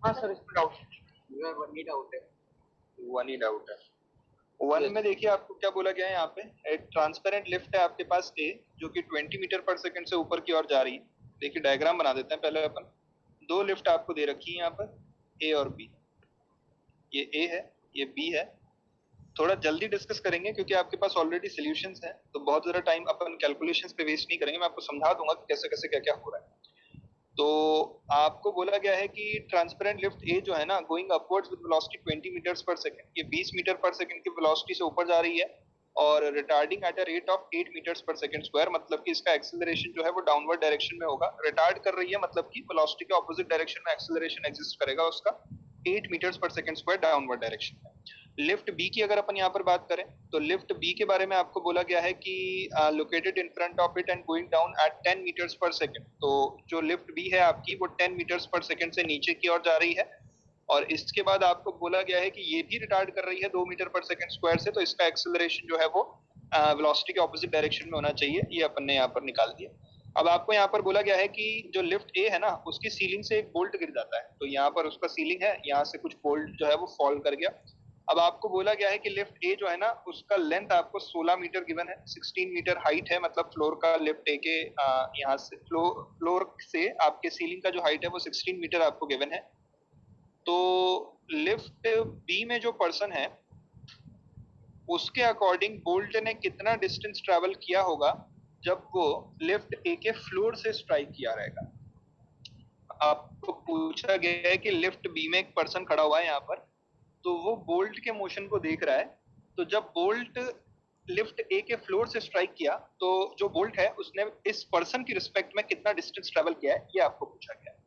हाँ सर, इसमें डाउट है, वन ही डाउट है।
1 ही डाउट है। वन में देखिए आपको क्या बोला गया है यहाँ पे, एक ट्रांसपेरेंट लिफ्ट है आपके पास ए, जो कि 20 मीटर पर सेकंड से ऊपर की ओर जा रही है। देखिए डायग्राम बना देते हैं पहले अपन। दो लिफ्ट आपको दे रखी है यहाँ पर, ए और बी। ये ए है, ये बी है। थोड़ा जल्दी डिस्कस करेंगे क्योंकि आपके पास ऑलरेडी सॉल्यूशंस हैं, तो बहुत ज्यादा टाइम अपन कैलकुलेशंस पे वेस्ट नहीं करेंगे। मैं आपको समझा दूंगा कि कैसे कैसे क्या क्या हो रहा है। तो आपको बोला गया है कि ट्रांसपेरेंट लिफ्ट ए जो है ना, going upwards with velocity 20 metres पर सेकंड, ये 20 मीटर पर सेकंड की वेलोसिटी से ऊपर जा रही है और retarding at a rate of 8 metres पर सेकंड स्क्वायर, मतलब कि इसका एक्सेलरेशन जो है वो डाउनवर्ड डायरेक्शन में होगा। रिटार्ड कर रही है मतलब कि वेलोसिटी के ऑपोजिट डायरेक्शन में एक्सेलरेशन एग्जिस्ट करेगा उसका 8 मीटर्स पर सेकंड स्क्वायर डाउनवर्ड डायरेक्शन में। लिफ्ट बी की अगर अपन यहाँ पर बात करें तो लिफ्ट बी के बारे में आपको बोला गया है कि located in front of it and going down at 10 metres पर सेकंड। तो जो लिफ्ट बी है आपकी वो 10 मीटर्स पर सेकंड से नीचे की ओर जा रही है और इसके बाद आपको बोला गया है कि ये भी रिटार्ड कर रही है 2 मीटर पर सेकंड स्क्वायर से, तो इसका एक्सेलरेशन जो है वो वेलोसिटी के ऑपोजिट डायरेक्शन में होना चाहिए। ये अपन ने यहाँ पर निकाल दिया। अब आपको यहाँ पर बोला गया है कि जो लिफ्ट ए है ना, उसकी सीलिंग से एक बोल्ट गिर जाता है, तो यहाँ पर उसका सीलिंग है, यहाँ से कुछ बोल्ट जो है वो फॉल कर गया। अब आपको बोला गया है कि लिफ्ट ए जो है ना, उसका लेंथ आपको 16 मीटर गिवन है, 16 मीटर हाइट है, मतलब फ्लोर का लिफ्ट ए के यहाँ से फ्लोर से आपके सीलिंग का जो हाइट है वो 16 मीटर आपको गिवन है। तो लिफ्ट बी में जो पर्सन है उसके अकॉर्डिंग बोल्ट ने कितना डिस्टेंस ट्रेवल किया होगा जब वो लिफ्ट ए के फ्लोर से स्ट्राइक किया रहेगा। आपको पूछा गया है कि लिफ्ट बी में एक पर्सन खड़ा हुआ है यहाँ पर, तो वो बोल्ट के मोशन को देख रहा है। तो जब बोल्ट लिफ्ट ए के फ्लोर से स्ट्राइक किया तो जो बोल्ट है उसने इस पर्सन की रिस्पेक्ट में कितना डिस्टेंस ट्रेवल किया है, ये आपको पूछा गया है।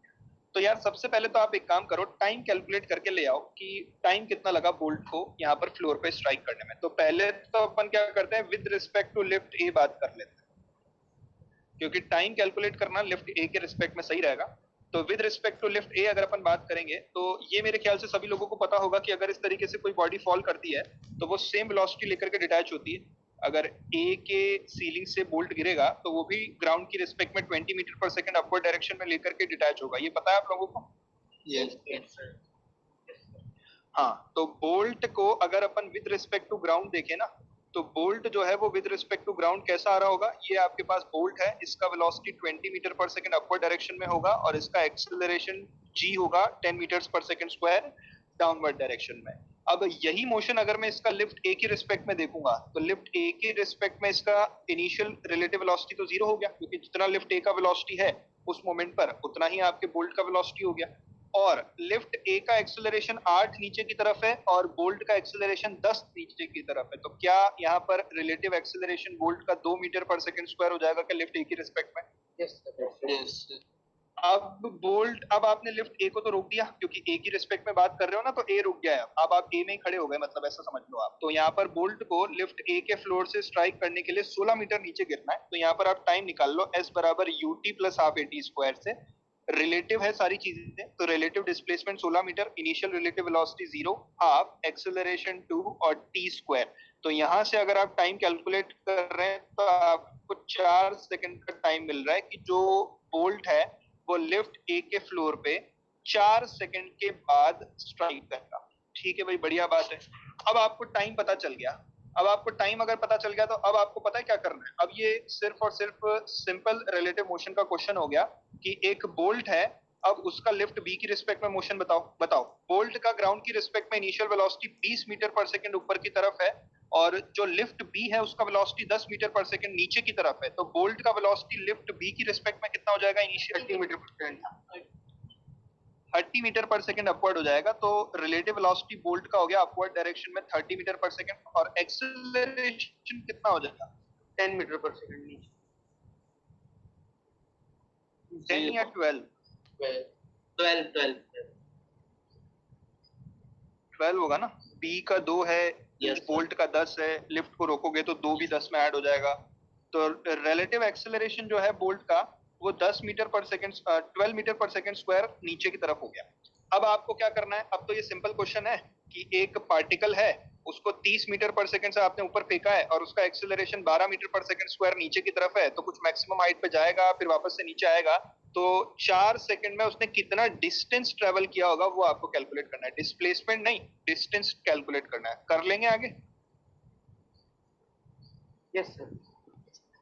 तो यार सबसे पहले तो आप एक काम करो, टाइम कैलकुलेट करके ले आओ कि टाइम कितना लगा बोल्ट को यहाँ पर फ्लोर पे स्ट्राइक करने में। तो पहले तो अपन क्या करते हैं, with respect to lift A बात कर लेते हैं, क्योंकि टाइम कैलकुलेट करना लिफ्ट ए के रिस्पेक्ट में सही रहेगा। तो with respect to lift A अगर अपन बात करेंगे तो ये मेरे ख्याल से सभी लोगों को पता होगा कि अगर इस तरीके से कोई बॉडी फॉल करती है तो वो सेम वेलोसिटी लेकर के डिटैच होती है। अगर ए के सीलिंग से बोल्ट गिरेगा तो वो भी ग्राउंड की रिस्पेक्ट में 20 मीटर पर सेकंड अपवर्ड डायरेक्शन में लेकर के डिटैच होगा। ये पता है आप लोगों को?
Yes sir.
हाँ, तो बोल्ट को अगर अपन विद रिस्पेक्ट टू ग्राउंड देखें ना, तो बोल्ट जो है वो विद रिस्पेक्ट टू ग्राउंड कैसा आ रहा होगा, ये आपके पास बोल्ट है, इसका वेलोसिटी 20 मीटर पर सेकंड अपवर्ड डायरेक्शन में होगा और इसका एक्सेलरेशन g होगा 10 मीटर्स पर सेकंड स्क्वायर डाउनवर्ड डायरेक्शन में। अब यही मोशन अगर मैं इसका लिफ्ट ए की रिस्पेक्ट में देखूंगा तो लिफ्ट ए की रिस्पेक्ट में इसका इनिशियल रिलेटिव वेलोसिटी तो जीरो हो गया, क्योंकि जितना लिफ्ट ए का वेलोसिटी है उस मोमेंट पर उतना ही आपके बोल्ट का वेलोसिटी हो गया। और लिफ्ट ए का एक्सेलरेशन 8 नीचे की तरफ है और बोल्ट का एक्सेलरेशन 10 नीचे की तरफ है, तो क्या यहाँ पर रिलेटिव एक्सेलरेशन बोल्ट का 2 मीटर पर सेकंड स्क्वायर हो जाएगा क्या लिफ्ट ए की रिस्पेक्ट में?
यस।
अब बोल्ट, अब आपने लिफ्ट ए को तो रोक दिया क्योंकि ए की रिस्पेक्ट में बात कर रहे हो ना, तो ए रुक गया है। अब आप ए में ही खड़े हो गए, मतलब ऐसा समझ लो आप। तो यहाँ पर बोल्ट को लिफ्ट ए के फ्लोर से स्ट्राइक करने के लिए 16 मीटर नीचे गिरना है। तो यहाँ पर आप टाइम निकाल लो, s बराबर ut plus half at square से। रिलेटिव है सारी चीजें, तो relative displacement 16 metre, initial relative velocity 0, half, acceleration 2 और t स्क्वायर। तो यहाँ से अगर आप टाइम कैलकुलेट कर रहे हैं तो आपको 4 सेकंड का टाइम मिल रहा है कि जो बोल्ट है वो लिफ्ट ए के फ्लोर पे 4 सेकंड के बाद स्ट्राइक करेगा। ठीक है भाई, बढ़िया बात है। अब आपको टाइम पता चल गया। अब आपको टाइम अगर पता चल गया तो अब आपको पता है क्या करना है। अब ये सिर्फ और सिर्फ सिंपल रिलेटिव मोशन का क्वेश्चन हो गया कि एक बोल्ट है, अब उसका लिफ्ट बी की रिस्पेक्ट में मोशन बताओ। बोल्ट का ग्राउंड की रिस्पेक्ट में इनिशियल वेलोसिटी 20 मीटर पर सेकंड ऊपर की तरफ है और जो लिफ्ट बी है उसका वेलोसिटी 10 मीटर पर सेकंड नीचे की तरफ है। तो बोल्ट का वेलोसिटी लिफ्ट बी की रिस्पेक्ट में कितना हो जाएगा? इनिशियल 30 मीटर पर सेकंड, 30 मीटर पर सेकंड अपवर्ड हो जाएगा। तो रिलेटिव वेलोसिटी बोल्ट का हो गया अपवर्ड डायरेक्शन में 30 मीटर पर सेकंड और एक्सेलरेशन कितना हो जाएगा?
10 मीटर पर सेकंड नीचे।
10 या 12? 12 होगा ना। बी का 2 है, बोल्ट का 10 है, लिफ्ट को रोकोगे तो 2 भी 10 में ऐड हो जाएगा। तो रिलेटिव एक्सेलरेशन जो है बोल्ट का वो 10 मीटर पर सेकंड 12 मीटर पर सेकंड स्क्वायर नीचे की तरफ हो गया। अब आपको क्या करना है? अब तो ये सिंपल क्वेश्चन है कि एक पार्टिकल है, उसको 30 मीटर पर सेकंड से आपने ऊपर फेंका है और उसका एक्सेलरेशन 12 मीटर पर सेकंड स्क्वायर नीचे की तरफ है, तो कुछ मैक्सिमम हाइट पे जाएगा फिर वापस से नीचे आएगा। तो 4 सेकंड में उसने कितना डिस्टेंस ट्रेवल किया होगा वो आपको कैलकुलेट करना है। डिस्प्लेसमेंट नहीं, डिस्टेंस कैलकुलेट करना है। कर लेंगे आगे?
Yes sir.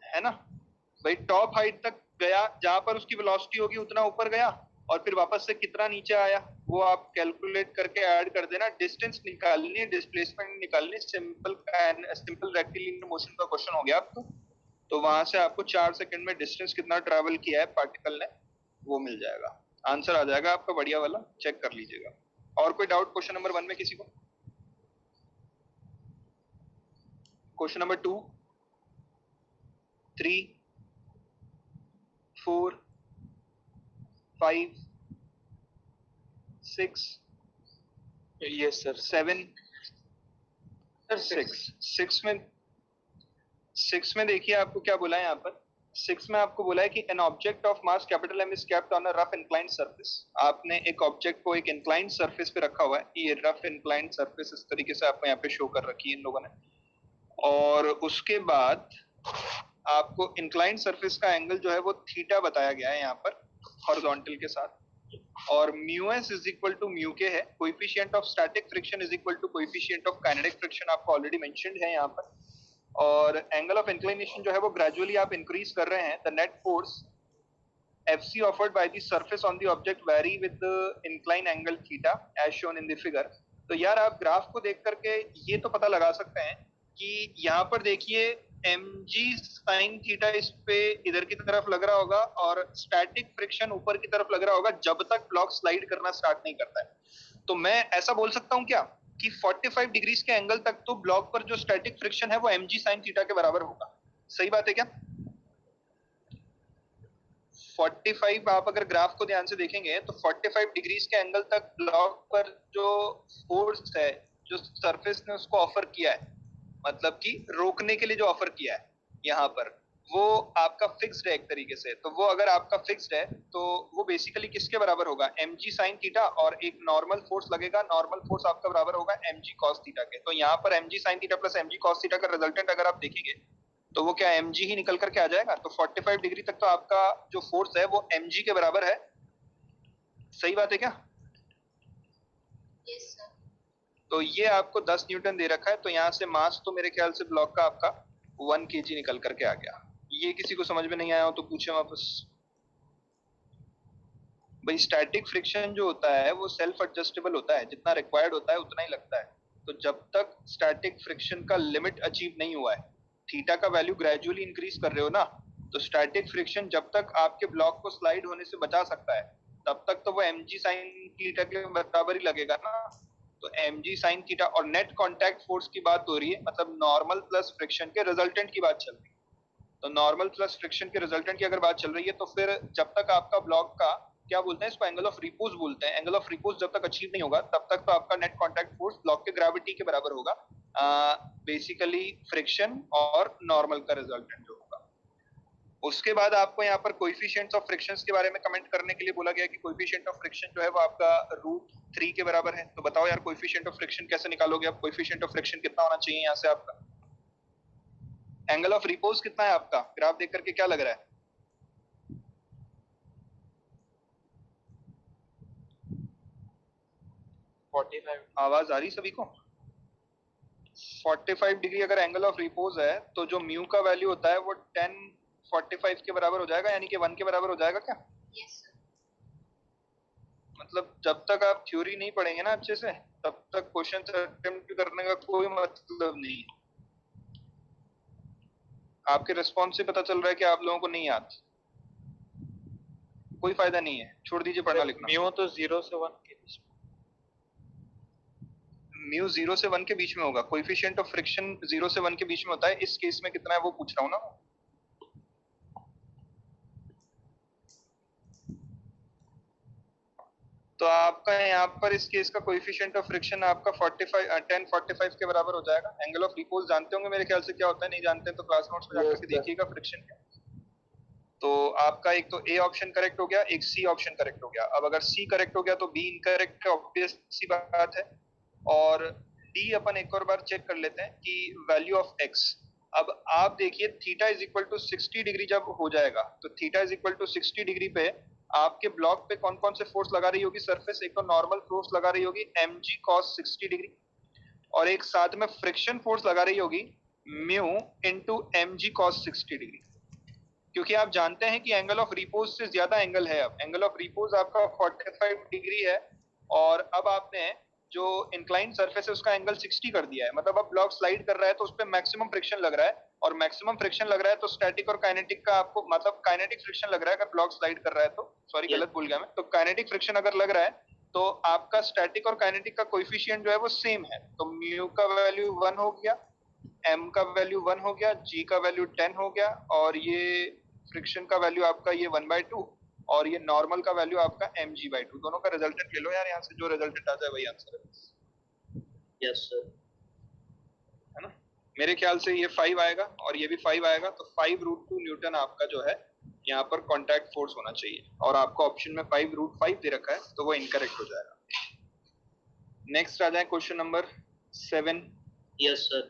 है ना भाई, टॉप हाइट तक गया, जहां पर उसकी वेलोसिटी होगी उतना ऊपर गया, और फिर वापस से कितना नीचे आया वो आप कैलकुलेट करके ऐड कर देना। डिस्टेंस निकालनी है, डिस्प्लेसमेंट निकालनी, सिंपल रेक्टिलिनियर मोशन का क्वेश्चन हो गया आपको। तो वहां से आपको 4 सेकंड में डिस्टेंस कितना ट्रेवल किया है पार्टिकल ने वो मिल जाएगा, आंसर आ जाएगा आपका बढ़िया वाला, चेक कर लीजिएगा। और कोई डाउट क्वेश्चन नंबर 1 में किसी को? Question number 2, 3, 4, 5, 6,
yes sir.
7, 6 में देखिए आपको क्या बोला है यहाँ पर। 6 में आपको बोला है कि an object of mass capital M is kept on a rough inclined surface. आपने एक ऑब्जेक्ट को एक इंक्लाइंड सरफेस पे रखा हुआ है, ये रफ इंक्लाइंड सरफेस इस तरीके से आपको यहाँ पे शो कर रखी है इन लोगों ने। और उसके बाद आपको इंक्लाइंड सरफेस का एंगल जो है वो थीटा बताया गया है यहाँ पर हॉरिजॉन्टल के साथ, और mu s is equal to mu k है। Coefficient of static friction is equal to coefficient of kinetic friction आपको ऑलरेडी मेंशन्ड है यहाँ पर। और एंगल ऑफ इंक्लिनेशन जो है वो ग्रेजुअली आप इंक्रीज कर रहे हैं। The net force FC offered by the surface on the object vary with the incline angle theta as shown in the figure। तो यार आप ग्राफ को देख करके ये तो पता लगा सकते हैं कि यहाँ पर देखिए mg sin थीटा इस पे इधर की तरफ लग रहा होगा और स्टैटिक फ्रिक्शन ऊपर की तरफ लग रहा होगा जब तक ब्लॉक स्लाइड करना स्टार्ट नहीं करता है। तो मैं ऐसा बोल सकता हूँ क्या कि 45 डिग्रीज के एंगल तक तो ब्लॉक पर जो स्टैटिक फ्रिक्शन है वो mg sin थीटा के बराबर होगा। सही बात है क्या? 45 आप अगर ग्राफ को ध्यान से देखेंगे तो 45 डिग्रीज के एंगल तक ब्लॉक पर जो फोर्स है जो सरफेस ने उसको ऑफर किया है, मतलब कि रोकने के लिए जो ऑफर किया है यहाँ पर, वो आपका फिक्स्ड है एक तरीके से। तो वो अगर आपका फिक्स्ड है तो वो बेसिकली किसके बराबर होगा? mg sin थीटा, और एक नॉर्मल फोर्स लगेगा, नॉर्मल फोर्स आपका बराबर होगा mg cos थीटा के। तो यहाँ पर mg sin theta plus mg cos theta का रिजल्टेंट अगर आप देखेंगे तो वो क्या mg ही निकल करके आ जाएगा। तो 45 डिग्री तक तो आपका जो फोर्स है वो mg के बराबर है। सही बात है क्या?
Yes sir.
तो ये आपको 10 न्यूटन दे रखा है, तो यहाँ से मास तो मेरे ख्याल से ब्लॉक का आपका 1 kg निकल करके आ गया। ये किसी को समझ में नहीं आया हो तो पूछे वापस। भाई स्टैटिक फ्रिक्शन जो होता है वो सेल्फ एडजस्टेबल होता है, जितना रिक्वायर्ड होता है उतना ही लगता है। तो जब तक स्टैटिक फ्रिक्शन का लिमिट अचीव नहीं हुआ है, थीटा का वैल्यू ग्रेजुअली इंक्रीज कर रहे हो ना, तो स्टैटिक फ्रिक्शन जब तक आपके ब्लॉक को स्लाइड होने से बचा सकता है तब तक तो वो mg sin थीटा के बराबर ही लगेगा ना। तो mg sin थीटा, और नेट कांटेक्ट फोर्स की बात हो रही है, मतलब नॉर्मल प्लस फ्रिक्शन के रिजल्टेंट की बात चल रही है। तो नॉर्मल प्लस फ्रिक्शन के रिजल्टेंट की अगर बात चल रही है तो फिर जब तक आपका ब्लॉक का क्या बोलते हैं इसको, एंगल ऑफ रिपोज बोलते हैं, एंगल ऑफ रिपोज जब तक अचीव नहीं होगा तब तक तो आपका नेट कांटेक्ट फोर्स ब्लॉक के ग्रेविटी के बराबर होगा, बेसिकली फ्रिक्शन और नॉर्मल का रिजल्टेंट जो होगा। उसके बाद आपको यहाँ पर कोएफिशिएंट्स ऑफ फ्रिक्शंस के बारे में कमेंट करने के लिए बोला गया कि कोएफिशिएंट ऑफ फ्रिक्शन जो है वो आपका √3 के बराबर है। तो बताओ यार कोएफिशिएंट ऑफ फ्रिक्शन कैसे निकालोगे आप? कोएफिशिएंट ऑफ फ्रिक्शन कितना होना चाहिए यहाँ से आपका? एंगल ऑफ रिपोज कितना है आपका? ग्राफ देख करके क्या लग रहा है? आवाज आ रही सभी को? 45 डिग्री अगर एंगल ऑफ रिपोज है तो जो म्यू का वैल्यू होता है वो 1045 के बराबर हो जाएगा, यानी कि 1 के बराबर हो जाएगा क्या?
Yes sir.
मतलब जब तक आप थ्योरी नहीं पढ़ेंगे ना अच्छे से तब तक क्वेश्चन अटेम्प्ट करने का कोई मतलब नहीं है। आपके रिस्पॉन्स से पता चल रहा है कि आप लोगों को नहीं याद, कोई फायदा नहीं है, छोड़ दीजिए पढ़ना लिखना।
म्यू तो 0 से 1 के बीच में,
म्यू 0 से 1 के बीच में होगा। कोएफिशिएंट ऑफ फ्रिक्शन 0 से 1 के बीच में होता है। इस केस में कितना है वो पूछ रहा हूँ ना। तो आपका यहाँ पर इस केस का कोएफिशिएंट ऑफ फ्रिक्शन आपका 1045 के बराबर हो जाएगा। एंगल ऑफ रिपोज जानते होंगे मेरे ख्याल से क्या होता है, नहीं जानते तो क्लास नोट्स में जाकर के देखिएगा फ्रिक्शन क्या। तो आपका एक तो ए ऑप्शन करेक्ट हो गया, एक सी ऑप्शन करेक्ट हो गया। अब अगर सी करेक्ट हो गया तो बी इनकरेक्ट है, ऑब्वियस सी बात है। और डी अपन एक और बार चेक कर लेते हैं कि वैल्यू ऑफ एक्स। अब आप देखिए theta is equal to 60 degree जब हो जाएगा तो theta is equal to 60 degree पे आपके ब्लॉक पे कौन कौन से फोर्स लगा रही होगी सरफेस? एक तो नॉर्मल फोर्स लगा रही होगी mg cos 60 डिग्री, और एक साथ में फ्रिक्शन फोर्स लगा रही होगी mu into M G cos 60 degree, क्योंकि आप जानते हैं कि एंगल ऑफ रिपोज से ज्यादा एंगल है। अब एंगल ऑफ रिपोज आपका 45 डिग्री है और अब आपने जो इंक्लाइंड सरफेस है उसका एंगल 60 कर दिया है, मतलब अब ब्लॉक स्लाइड कर रहा है तो उस पर मैक्सिमम फ्रिक्शन लग रहा है, और मैक्सिमम फ्रिक्शन लग रहा है तो स्टैटिक और काइनेटिक का आपको मतलब काइनेटिक फ्रिक्शन लग रहा है अगर ब्लॉक स्लाइड कर रहा है तो, सॉरी गलत बोल गया मैं, तो काइनेटिक फ्रिक्शन अगर लग रहा है तो आपका स्टैटिक और काइनेटिक का कोएफिशिएंट जो है वो सेम है, तो म्यू का वैल्यू 1 हो गया, एम का वैल्यू 1 हो गया, जी का वैल्यू 10 हो गया, और ये फ्रिक्शन का वैल्यू आपका ये 1/2, और ये नॉर्मल का वैल्यू आपका mg/2। दोनों का रिजल्टेंट ले लो यार, यहाँ से जो रिजल्टेंट आ जाए वही आंसर है।
Yes sir.
है ना, मेरे ख्याल से ये 5 आएगा और ये भी 5 आएगा, तो 5√2 न्यूटन आपका जो है यहाँ पर कॉन्टैक्ट फोर्स होना चाहिए, और आपको ऑप्शन में 5√5 दे रखा है तो वो इनकरेक्ट हो जाएगा। नेक्स्ट आ जाए क्वेश्चन नंबर 7।
Yes sir.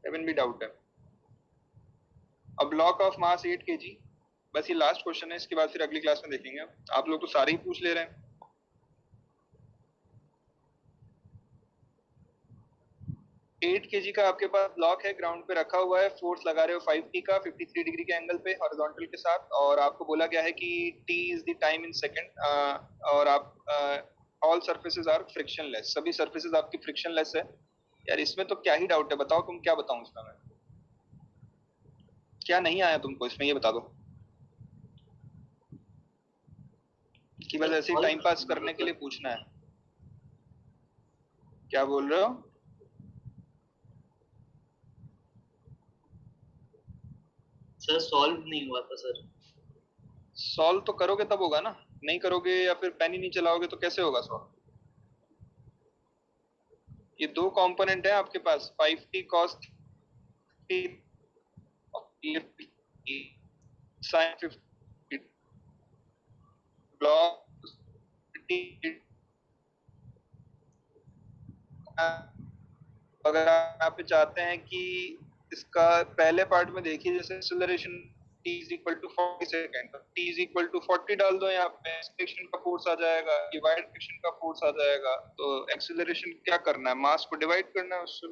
7 भी डाउट है। अब ब्लॉक ऑफ मास 8 kg, बस ये लास्ट क्वेश्चन है, इसके बाद फिर अगली क्लास में देखेंगे। आप लोग तो सारे ही पूछ ले रहे हैं। 8 kg का आपके पास ब्लॉक है, ग्राउंड पे रखा हुआ है, फोर्स लगा रहे हो 5t का 53 डिग्री के एंगल पे हॉरिजॉन्टल के साथ, और आपको बोला गया है कि t is the time in second, और आप ऑल सरफेसेस आर फ्रिक्शनलेस, सभी सरफेसेस आपकी फ्रिक्शनलेस है। यार इसमें तो क्या ही डाउट है, बताओ तुम, क्या बताऊं इसमें मैं, क्या नहीं आया तुमको इसमें, ये बता दो कि बस ऐसे ही टाइम पास करने के लिए पूछना है। क्या बोल रहे हो?
सर सॉल्व नहीं हुआ था सर।
सॉल्व तो करोगे तब होगा ना, नहीं करोगे या फिर पेन ही नहीं चलाओगे तो कैसे होगा सॉल्व? ये दो कंपोनेंट है आपके पास, 5t cos sin 50 ब्लॉक, अगर आप चाहते हैं कि इसका पहले पार्ट में देखिए, जैसे acceleration t is equal to 40 second, तो t इज इक्वल टू 40 डाल दो, यहाँ पे फ्रिक्शन का फोर्स आ जाएगा, डिवाइड फ्रिक्शन का फोर्स आ जाएगा, तो एक्सेलरेशन क्या करना है, मास को डिवाइड करना है उससे।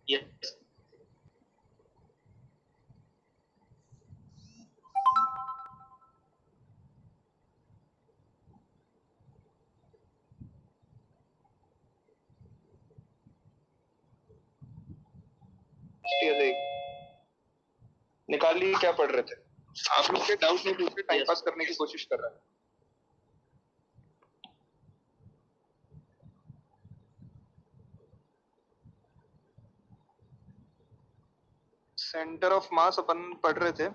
यस।
निकालिए क्या पढ़ रहे थे आप लोग, के डाउट नहीं पूछ के टाइम
Yes.
पास करने की कोशिश कर रहा है। सेंटर ऑफ मास अपन पढ़ रहे थे,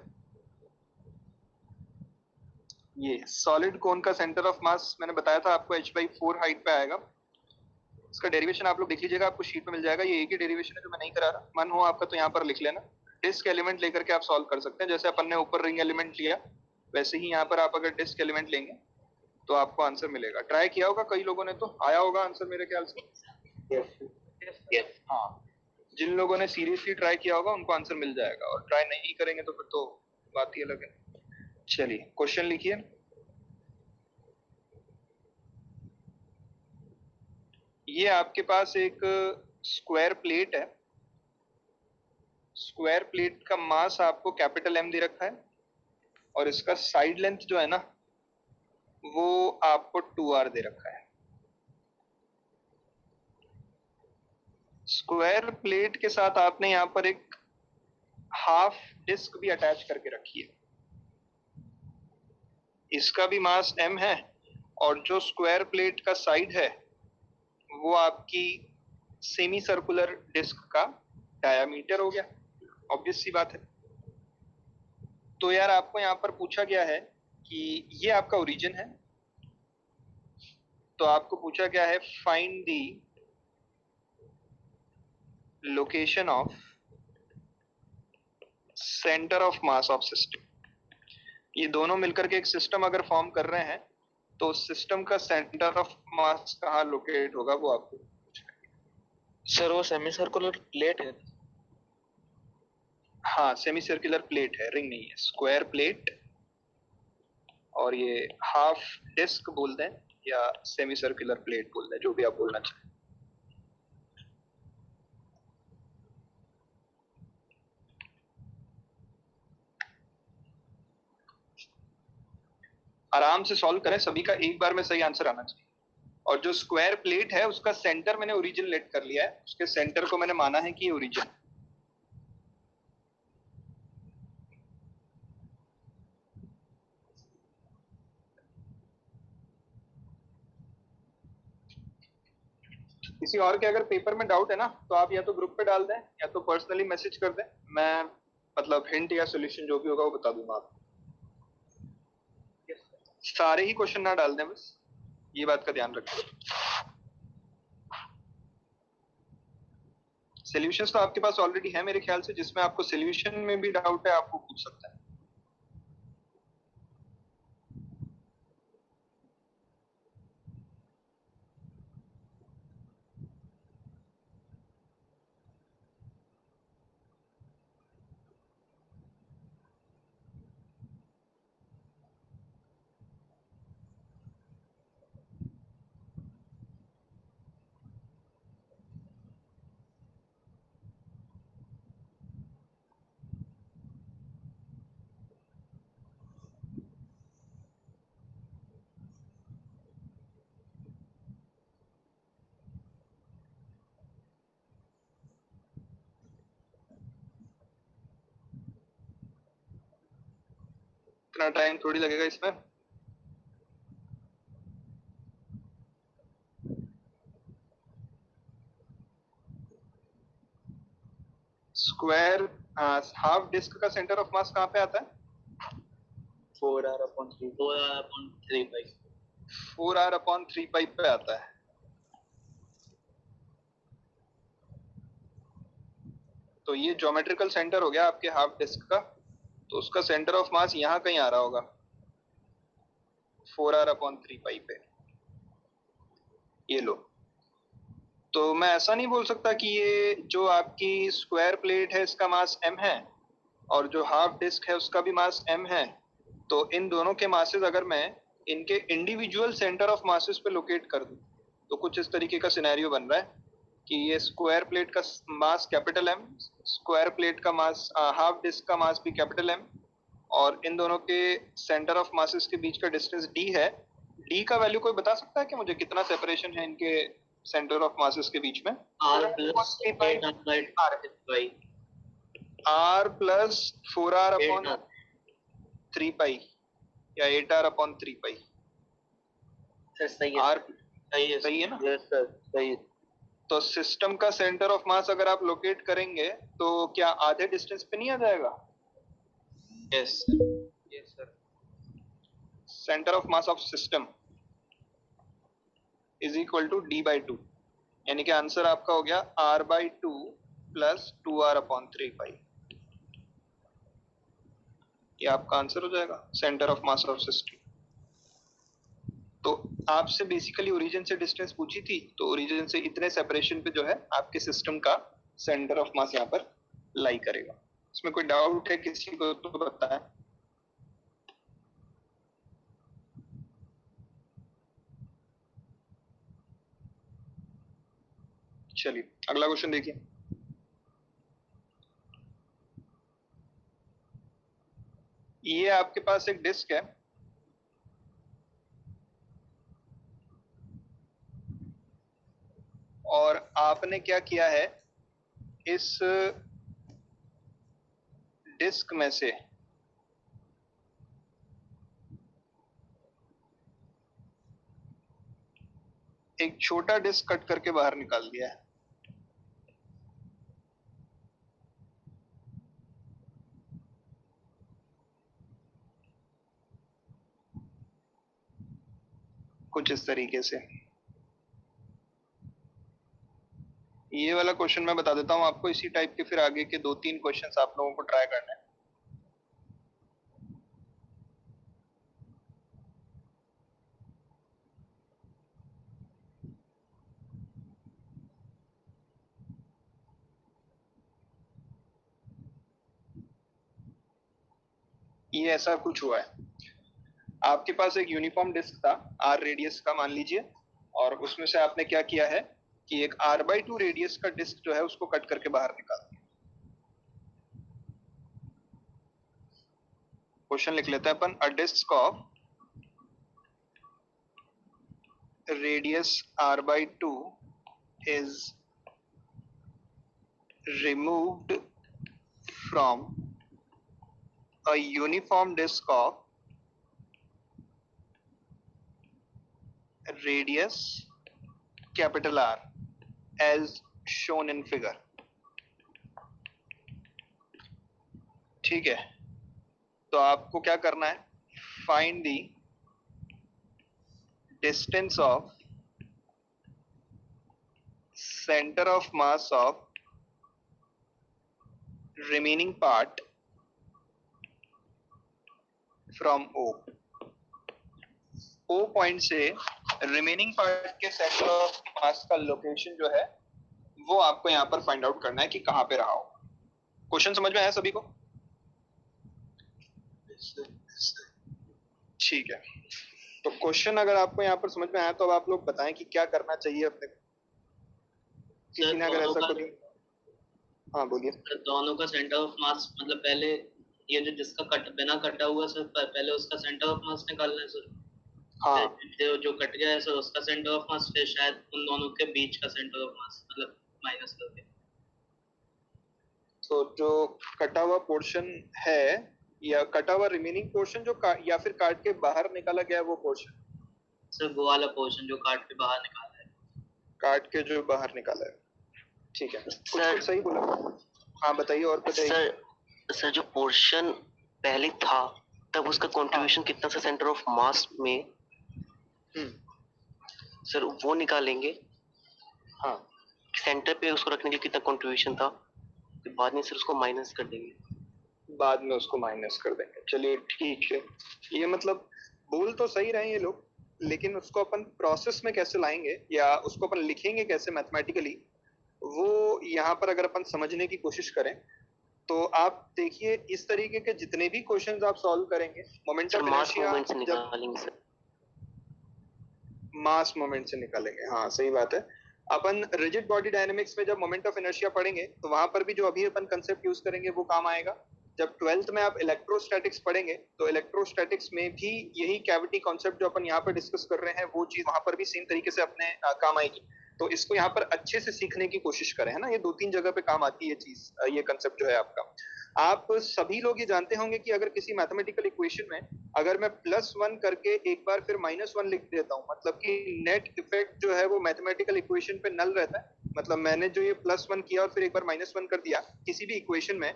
ये सॉलिड कोन का सेंटर ऑफ मास मैंने बताया था आपको h/4 हाइट पे आएगा। इसका डेरिवेशन आप लोग देख लीजिएगा, आपको शीट में मिल जाएगा, ये एक ही डेरिवेशन है जो मैं नहीं करा रहा, मन हो आपका तो यहाँ पर लिख लेना। डिस्क एलिमेंट लेकर के आप सॉल्व कर सकते हैं, जैसे अपन ने ऊपर रिंग एलिमेंट लिया वैसे ही यहाँ पर आप अगर डिस्क एलिमेंट लेंगे तो आपको आंसर मिलेगा। ट्राई किया होगा कई लोगों ने, तो आया होगा आंसर मेरे ख्याल से।
यस।
हाँ, जिन लोगों ने सीरियसली ट्राई किया होगा उनको आंसर मिल जाएगा, और ट्राई नहीं करेंगे तो फिर तो बात ही अलग है। चलिए क्वेश्चन लिखिए। ये आपके पास एक स्क्वायर प्लेट है, स्क्वायर प्लेट का मास आपको कैपिटल M दे रखा है, और इसका साइड लेंथ जो है ना वो आपको 2r दे रखा है। स्क्वायर प्लेट के साथ आपने यहाँ पर एक हाफ डिस्क भी अटैच करके रखी है, इसका भी मास m है, और जो स्क्वायर प्लेट का साइड है वो आपकी सेमी सर्कुलर डिस्क का डायामीटर हो गया, ऑब्वियस सी बात है। तो यार आपको यहाँ पर पूछा गया है कि ये आपका ओरिजिन है, तो आपको पूछा गया है find the location of centre of mass of system. ये दोनों मिलकर के एक सिस्टम अगर फॉर्म कर रहे हैं तो सिस्टम का सेंटर ऑफ मास कहाँ लोकेट होगा वो आपको।
सर वो सेमी सर्कुलर प्लेट है।
हाँ सेमी सर्कुलर प्लेट है, रिंग नहीं है, स्क्वायर प्लेट, और ये हाफ डिस्क बोल दें या सेमी सर्कुलर प्लेट बोल दें, जो भी आप बोलना चाहें। आराम से सॉल्व करें, सभी का एक बार में सही आंसर आना चाहिए। और जो स्क्वायर प्लेट है उसका सेंटर मैंने ओरिजिन लेट कर लिया है, उसके सेंटर को मैंने माना है कि ये ओरिजिन। किसी और के अगर पेपर में डाउट है ना तो आप या तो ग्रुप पे डाल दें या तो पर्सनली मैसेज कर दें, मैं मतलब हिंट या सॉल्यूशन जो भी होगा वो बता दूंगा आपको। सारे ही क्वेश्चन ना डाल दें, बस ये बात का ध्यान रखें। सॉल्यूशंस तो आपके पास ऑलरेडी है मेरे ख्याल से, जिसमें आपको सॉल्यूशन में भी डाउट है आपको पूछ सकते हैं। इतना टाइम थोड़ी लगेगा इसमें। स्क्वायर हाफ डिस्क का सेंटर ऑफ मास कहाँ पे आता है?
4r/3
4r/3 पाई।
4r/3 पाई पे आता है। तो ये ज्योमेट्रिकल सेंटर हो गया आपके हाफ डिस्क का, तो उसका सेंटर ऑफ मास यहाँ कहीं आ रहा होगा 4r/3 पाई पे। ये लो। तो मैं ऐसा नहीं बोल सकता कि ये जो आपकी स्क्वायर प्लेट है इसका मास m है और जो हाफ डिस्क है उसका भी मास m है। तो इन दोनों के मासेस अगर मैं इनके इंडिविजुअल सेंटर ऑफ मासेस पे लोकेट कर दूं तो कुछ इस तरीके का सिनेरियो बन रहा है कि ये स्क्वायर प्लेट का mass capital M, square plate का मास हाफ डिस्क का मास भी कैपिटल M, और इन दोनों के सेंटर ऑफ मासेस के बीच का डिस्टेंस d है। d का वैल्यू कोई बता सकता है कि मुझे कितना सेपरेशन है इनके सेंटर ऑफ मासेस के बीच में? r प्लस 4r/3 पाई या 8r/3 पाई।
सही है।
r सही है ना?
यस सर, सही है।
तो सिस्टम का सेंटर ऑफ मास अगर आप लोकेट करेंगे तो क्या आधे डिस्टेंस पे नहीं आ जाएगा?
Yes
yes sir.
Centre of mass of system is equal to d/2, यानी कि आंसर आपका हो गया r/2 प्लस 2r/3 पाई। ये आपका आंसर हो जाएगा centre of mass of system. तो आपसे बेसिकली ओरिजिन से डिस्टेंस पूछी थी, तो ओरिजिन से इतने सेपरेशन पे जो है आपके सिस्टम का सेंटर ऑफ मास यहाँ पर लाई करेगा। इसमें कोई डाउट है किसी को तो बताएं। चलिए अगला क्वेश्चन देखिए। ये आपके पास एक डिस्क है और आपने क्या किया है, इस डिस्क में से एक छोटा डिस्क कट करके बाहर निकाल दिया है। कुछ इस तरीके से। ये वाला क्वेश्चन मैं बता देता हूं आपको, इसी टाइप के फिर आगे के 2-3 क्वेश्चंस आप लोगों को ट्राई करना है। ये ऐसा कुछ हुआ है, आपके पास एक यूनिफॉर्म डिस्क था r रेडियस का मान लीजिए, और उसमें से आपने क्या किया है कि एक r/2 रेडियस का डिस्क जो है उसको कट करके बाहर निकाल दिया। क्वेश्चन लिख लेते हैं अपन। A disk of radius r by 2 is removed from a uniform disk of radius capital R as shown in figure. ठीक है, तो आपको क्या करना है, find the distance of centre of mass of remaining part from O. O point से remaining part के centre of mass का लोकेशन जो है वो आपको यहाँ पर फाइंड आउट करना है कि कहाँ पे रहा हो. क्वेश्चन समझ में आया सभी को? ठीक है, तो क्वेश्चन अगर आपको यहाँ पर समझ में आया तो अब आप लोग बताएं कि क्या करना चाहिए अपने को. किसी ने अगर ऐसा कोई, हाँ बोलिए.
दोनों का सेंटर ऑफ मास मतलब पहले ये जो जिसका बिना कटा हुआ सर पहले उसका सेंटर ऑफ मास निकालना है सर. हाँ, जो कट गया है सर उसका सेंटर ऑफ मास, फिर शायद उन दोनों के बीच का सेंटर ऑफ मास मतलब माइनस करके.
तो जो कटा हुआ पोर्शन है या कटा हुआ रिमेनिंग पोर्शन जो या फिर काट के बाहर निकाला गया है वो पोर्शन
सर, वो वाला पोर्शन जो काट के बाहर निकाला है.
काट के जो बाहर निकाला है. ठीक है सर, सही बोला. हाँ बताइए और बताइए.
सर जो पोर्शन पहले था तब उसका कंट्रीब्यूशन कितना था सेंटर ऑफ मास में, सर वो निकालेंगे. हाँ, सेंटर पे उसको रखने के कितना कंट्रीब्यूशन था, फिर बाद में सर उसको माइनस कर देंगे.
बाद में उसको माइनस कर देंगे. चलिए ठीक है, ये मतलब बोल तो सही रहे ये लोग, लेकिन उसको अपन प्रोसेस में कैसे लाएंगे या उसको अपन लिखेंगे कैसे मैथमेटिकली, वो यहाँ पर अगर अपन समझने की कोशिश करें तो आप देखिए इस तरीके के जितने भी क्वेश्चंस आप सॉल्व करेंगे moment of inertia mass moment से निकालेंगे. हाँ सही बात है. अपन रिजिड बॉडी डायनेमिक्स में जब मोमेंट ऑफ इनर्शिया पढ़ेंगे तो वहां पर भी जो अभी अपन कंसेप्ट यूज करेंगे वो काम आएगा. जब 12th में आप इलेक्ट्रोस्टैटिक्स पढ़ेंगे तो इलेक्ट्रोस्टैटिक्स में भी यही कैविटी कॉन्सेप्ट जो अपन यहाँ पर डिस्कस कर रहे हैं वो चीज वहां पर भी सेम तरीके से अपने काम आएगी. तो इसको यहाँ पर अच्छे से सीखने की कोशिश करें, है ना. ये 2-3 जगह पे काम आती है चीज, ये कंसेप्ट जो है आपका. आप सभी लोग ये जानते होंगे कि अगर किसी मैथमेटिकल इक्वेशन में अगर मैं +1 करके एक बार फिर -1 लिख देता हूँ, मतलब कि नेट इफेक्ट जो है वो मैथमेटिकल इक्वेशन पे नल रहता है. मतलब मैंने जो ये +1 किया और फिर एक बार -1 कर दिया किसी भी इक्वेशन में,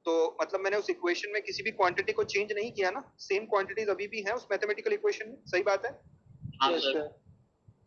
तो मतलब मैंने उस इक्वेशन में किसी भी क्वांटिटी को चेंज नहीं किया ना, सेम क्वांटिटीज अभी भी हैं उस मैथमेटिकल इक्वेशन में. सही बात है.
हाँ सर.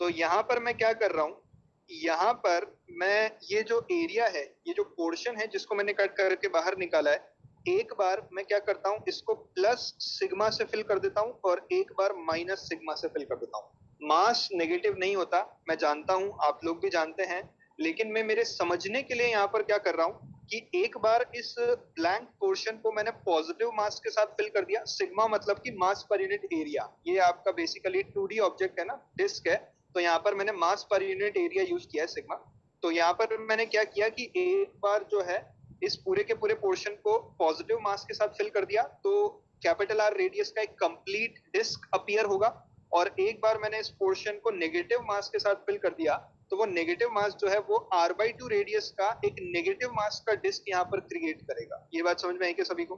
तो यहाँ पर मैं क्या कर रहा हूँ, यहाँ पर मैं ये जो एरिया है, ये जो पोर्शन है जिसको मैंने कट करके बाहर निकाला है, एक बार मैं क्या करता हूँ इसको प्लस सिग्मा से फिल कर देता हूँ और एक बार माइनस सिग्मा से फिल कर देता हूँ. मास नेगेटिव नहीं होता, मैं जानता हूँ, आप लोग भी जानते हैं, लेकिन मैं मेरे समझने के लिए यहाँ पर क्या कर रहा हूँ कि एक बार इस ब्लैंक पोर्शन को मैंने पॉजिटिव मास के साथ फिल कर दिया. सिग्मा मतलब कि मास पर यूनिट एरिया. ये आपका बेसिकली 2D ऑब्जेक्ट है ना, डिस्क है, तो यहाँ पर मैंने मास पर यूनिट एरिया यूज किया है सिग्मा. तो यहाँ पर मैंने क्या किया कि एक बार जो है इस पूरे के पूरे पोर्शन को पॉजिटिव मास के साथ फिल कर दिया तो कैपिटल आर रेडियस का एक कंप्लीट डिस्क अपीयर होगा. और एक बार मैंने इस पोर्शन को नेगेटिव मास के साथ फिल कर दिया तो वो नेगेटिव मास जो है वो r/2 रेडियस का एक नेगेटिव मास का डिस्क यहाँ पर क्रिएट करेगा. ये बात समझ में आई क्या सभी को?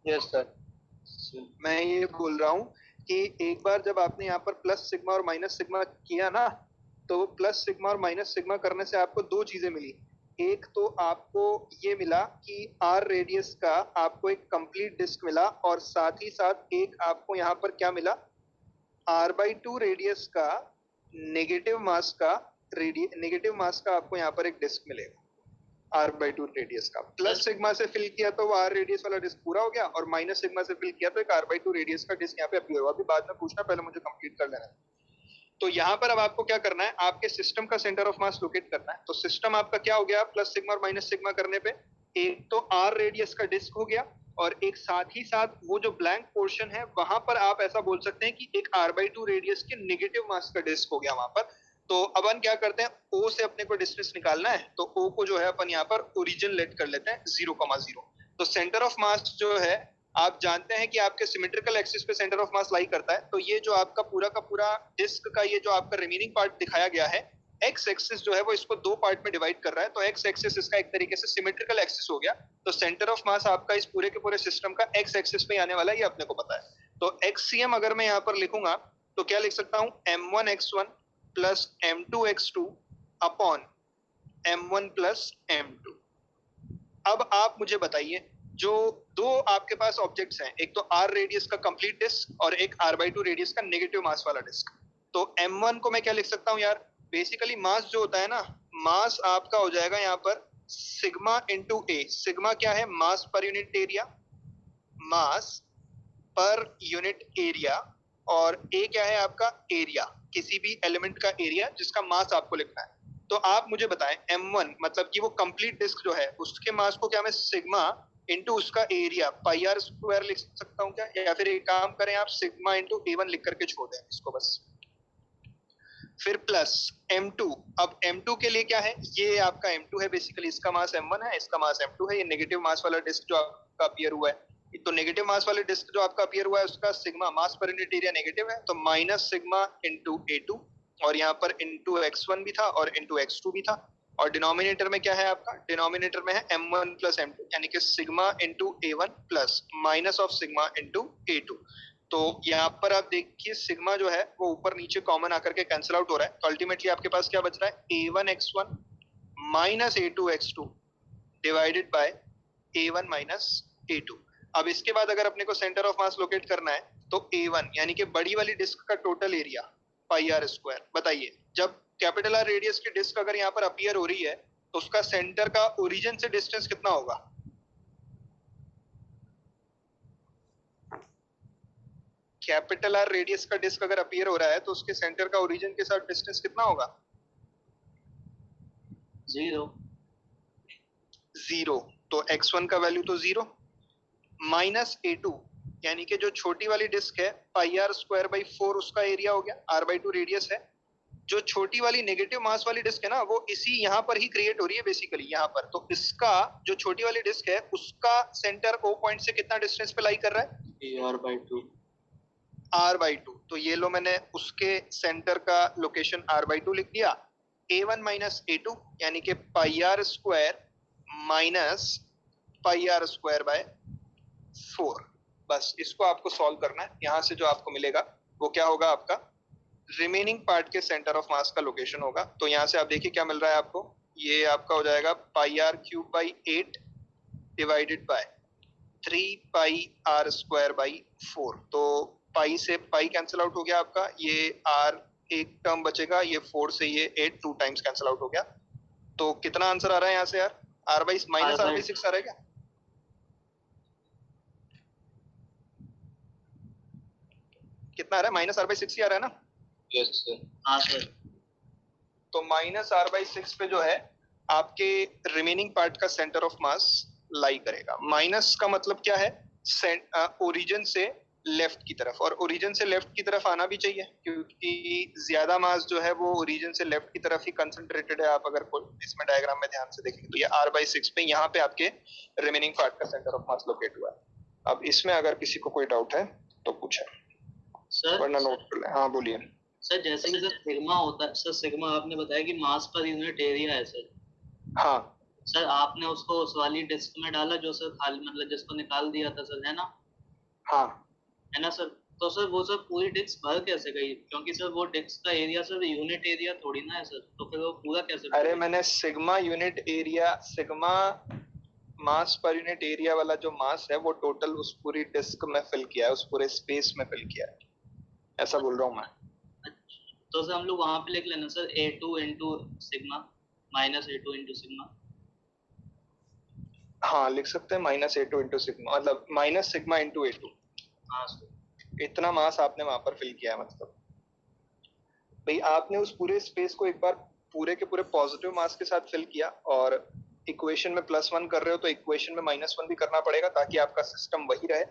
Yes sir.
मैं ये बोल रहा हूँ कि एक बार जब आपने यहाँ पर प्लस सिग्मा और माइनस सिग्मा किया ना, तो प्लस सिग्मा और माइनस सिग्मा करने से आपको दो चीजें मिली. एक तो आपको ये मिला कि आर रेडियस का आपको एक कंप्लीट डिस्क मिला और साथ ही साथ एक आपको यहाँ पर क्या मिला, r/2 रेडियस का नेगेटिव मास का आपको यहाँ पर एक डिस्क मिलेगा. r/2 रेडियस का प्लस सिग्मा से फिल किया तो वो r रेडियस वाला डिस्क पूरा हो गया और माइनस सिग्मा से फिल किया तो एक r/2 रेडियस का डिस्क यहाँ पे अपीयर हुआ. अभी बाद में पूछना, पहले मुझे कंप्लीट कर लेना. तो यहाँ पर अब आपको क्या करना है, आपके सिस्टम का सेंटर ऑफ मास लोकेट करना है. तो सिस्टम आपका क्या हो गया, प्लस सिग्मा और माइनस सिग्मा करने पे एक तो r रेडियस का डिस्क हो गया और एक साथ ही साथ वो जो ब्लैंक पोर्शन है वहां पर आप ऐसा बोल सकते हैं कि एक r/2 रेडियस के नेगेटिव मास का डिस्क हो गया वहां पर. तो अपन क्या करते हैं, O से अपने को डिस्टेंस निकालना है, तो O को जो है अपन यहाँ पर ओरिजिन लेट कर लेते हैं 0,0. तो सेंटर ऑफ मास जो है आप जानते हैं कि आपके सिमेट्रिकल एक्सिस पे सेंटर ऑफ मास लाई करता है, तो ये जो आपका पूरा का पूरा डिस्क का ये जो आपका रिमेनिंग पार्ट दिखाया गया है, एक्स एक्सिस जो है वो इसको दो पार्ट में डिवाइड कर रहा है, तो एक्स एक्सिस इसका एक तरीके से सिमेट्रिकल एक्सिस हो गया। तो सेंटर ऑफ मास आपका इस पूरे के पूरे सिस्टम का एक्स एक्सिस पे आने वाला है, ये अपने को पता है। तो एक्ससीएम अगर मैं यहाँ पर लिखूंगा तो क्या लिख सकता हूँ, m1x1 plus m2x2 upon m1 plus m2। अब आप मुझे बताइए, जो दो आपके पास ऑब्जेक्ट्स हैं, एक तो r रेडियस का कंप्लीट डिस्क और एक r/2 रेडियस का नेगेटिव मास वाला डिस्क, तो m1 को मैं क्या लिख सकता हूँ यार, बेसिकली मास जो होता है ना, मास आपका हो जाएगा यहाँ पर सिग्मा इंटू ए। सिग्मा क्या है, मास पर यूनिट एरिया, मास पर यूनिट एरिया, और ए क्या है आपका, एरिया, किसी भी एलिमेंट का एरिया जिसका मास आपको लिखना है। तो आप मुझे बताएं m1 मतलब कि वो कंप्लीट डिस्क जो है उसके मास को क्या मैं सिग्मा इंटू उसका एरिया पाई आर स्क्वायर लिख सकता हूँ क्या, या फिर एक काम करें आप सिग्मा इंटू a1 लिख करके छोड़ दें इसको बस। फिर प्लस m2, अब m2 के लिए क्या है, ये आपका m2 है, बेसिकली इसका मास m1 है, इसका मास m2 है, ये नेगेटिव मास वाला डिस्क जो आपका अपीयर हुआ है। तो नेगेटिव मास वाले डिस्क जो आपका अपीयर हुआ है उसका सिग्मा मास पर यूनिट एरिया नेगेटिव है, तो माइनस सिग्मा इंटू a2, और यहाँ पर इंटू x1 भी था और इंटू x2 भी था, और डिनोमिनेटर में क्या है आपका, डिनोमिनेटर में है m1 प्लस m2, यानी कि sigma into a1 plus minus of sigma into a2। तो यहाँ पर आप देखिए सिग्मा जो है वो ऊपर नीचे कॉमन आकर के कैंसिल आउट हो रहा है, तो अल्टीमेटली आपके पास क्या बच रहा है, a1x1 minus a2x2 divided by a1 minus a2। अब इसके बाद अगर अपने को सेंटर ऑफ मास लोकेट करना है तो a1 यानी कि बड़ी वाली डिस्क का total area pi r square. बताइए, जब कैपिटल आर रेडियस की डिस्क अगर यहाँ पर अपीयर हो रही है तो उसका सेंटर का ओरिजिन से डिस्टेंस कितना होगा, कैपिटल आर रेडियस का डिस्क अगर अपीयर हो रहा है तो उसके सेंटर का ओरिजिन के साथ डिस्टेंस कितना होगा, 0। तो x1 का वैल्यू तो 0, माइनस a2 यानी कि जो छोटी वाली डिस्क है पाई आर स्क्वायर बाई 4 उसका एरिया हो गया, r/2 रेडियस है। जो छोटी वाली नेगेटिव मास वाली डिस्क है ना वो इसी यहाँ पर ही क्रिएट हो रही है बेसिकली यहाँ पर, तो इसका जो छोटी वाली डिस्क है उसका सेंटर O पॉइंट से कितना डिस्टेंस पे लाई कर रहा है, r/2। तो ये लो मैंने उसके सेंटर का लोकेशन r/2 लिख दिया, a1 माइनस a2 यानी कि pi r square minus pi r square by 4। बस इसको आपको सॉल्व करना है, यहाँ से जो आपको मिलेगा वो क्या होगा, आपका रिमेनिंग पार्ट के सेंटर ऑफ मास का लोकेशन होगा। तो यहाँ से आप देखिए क्या मिल रहा है आपको, ये आपका हो जाएगा pi r cube by 8 divided by 3 pi r square by 4। तो पाई से पाई कैंसिल आउट हो गया आपका, ये आर एक टर्म बचेगा, ये 4 से ये 8 2 टाइम्स कैंसिल आउट हो गया। तो कितना आंसर आ रहा है यहाँ से यार, r by minus r by 6 आ रहा है क्या, कितना आ रहा है, माइनस आर बाई 6 ही आ रहा है ना।
यस सर, हाँ सर।
तो माइनस आर बाई 6 पे जो है आपके रिमेनिंग पार्ट का सेंटर ऑफ मास लाई करेगा। माइनस का मतलब क्या है, ओरिजिन से लेफ्ट की तरफ, और ओरिजिन से लेफ्ट की तरफ आना भी चाहिए क्योंकि ज्यादा मास जो है वो ओरिजिन से लेफ्ट की तरफ ही कंसंट्रेटेड है। आप अगर इसमें डायग्राम में ध्यान से देखेंगे तो ये आर बाई 6 पे यहाँ पे आपके रिमेनिंग पार्ट का सेंटर ऑफ मास लोकेट हुआ है। अब इसमें अगर किसी को कोई डाउट है तो पूछे,
सर
वरना नोट कर ले। हाँ बोलिए
सर, जैसे कि सर सिग्मा होता है सर, सिग्मा आपने बताया कि मास पर यूनिट एरिया है सर।
हाँ
सर आपने उसको उस वाली डिस्क में डाला जो सर खाली मतलब जिसको निकाल दिया था सर, है ना।
हाँ
है ना सर। तो सर वो सर पूरी डिस्क भर कैसे गई, क्योंकि सर वो डिस्क का एरिया सर यूनिट एरिया थोड़ी ना है सर, तो फिर वो पूरा कैसे
अरे मैंने सिग्मा यूनिट एरिया, सिग्मा मास पर यूनिट एरिया वाला जो मास है वो टोटल उस पूरी डिस्क में फिल किया है, उस पूरे स्पेस में फिल किया है, ऐसा बोल रहा हूँ मैं।
तो सर हम लोग वहां पे लिख लेना sir A2 into sigma minus A2 into sigma.
हाँ लिख सकते हैं माइनस A2 इंटू सिग्मा, मतलब माइनस सिग्मा इंटू A2।
हाँ सर।
इतना मास आपने वहां पर फिल किया है, मतलब भाई आपने उस पूरे स्पेस को एक बार पूरे के पूरे पॉजिटिव मास के साथ फिल किया, और इक्वेशन में +1 कर रहे हो तो इक्वेशन में -1 भी करना पड़ेगा ताकि आपका सिस्टम वही रहे।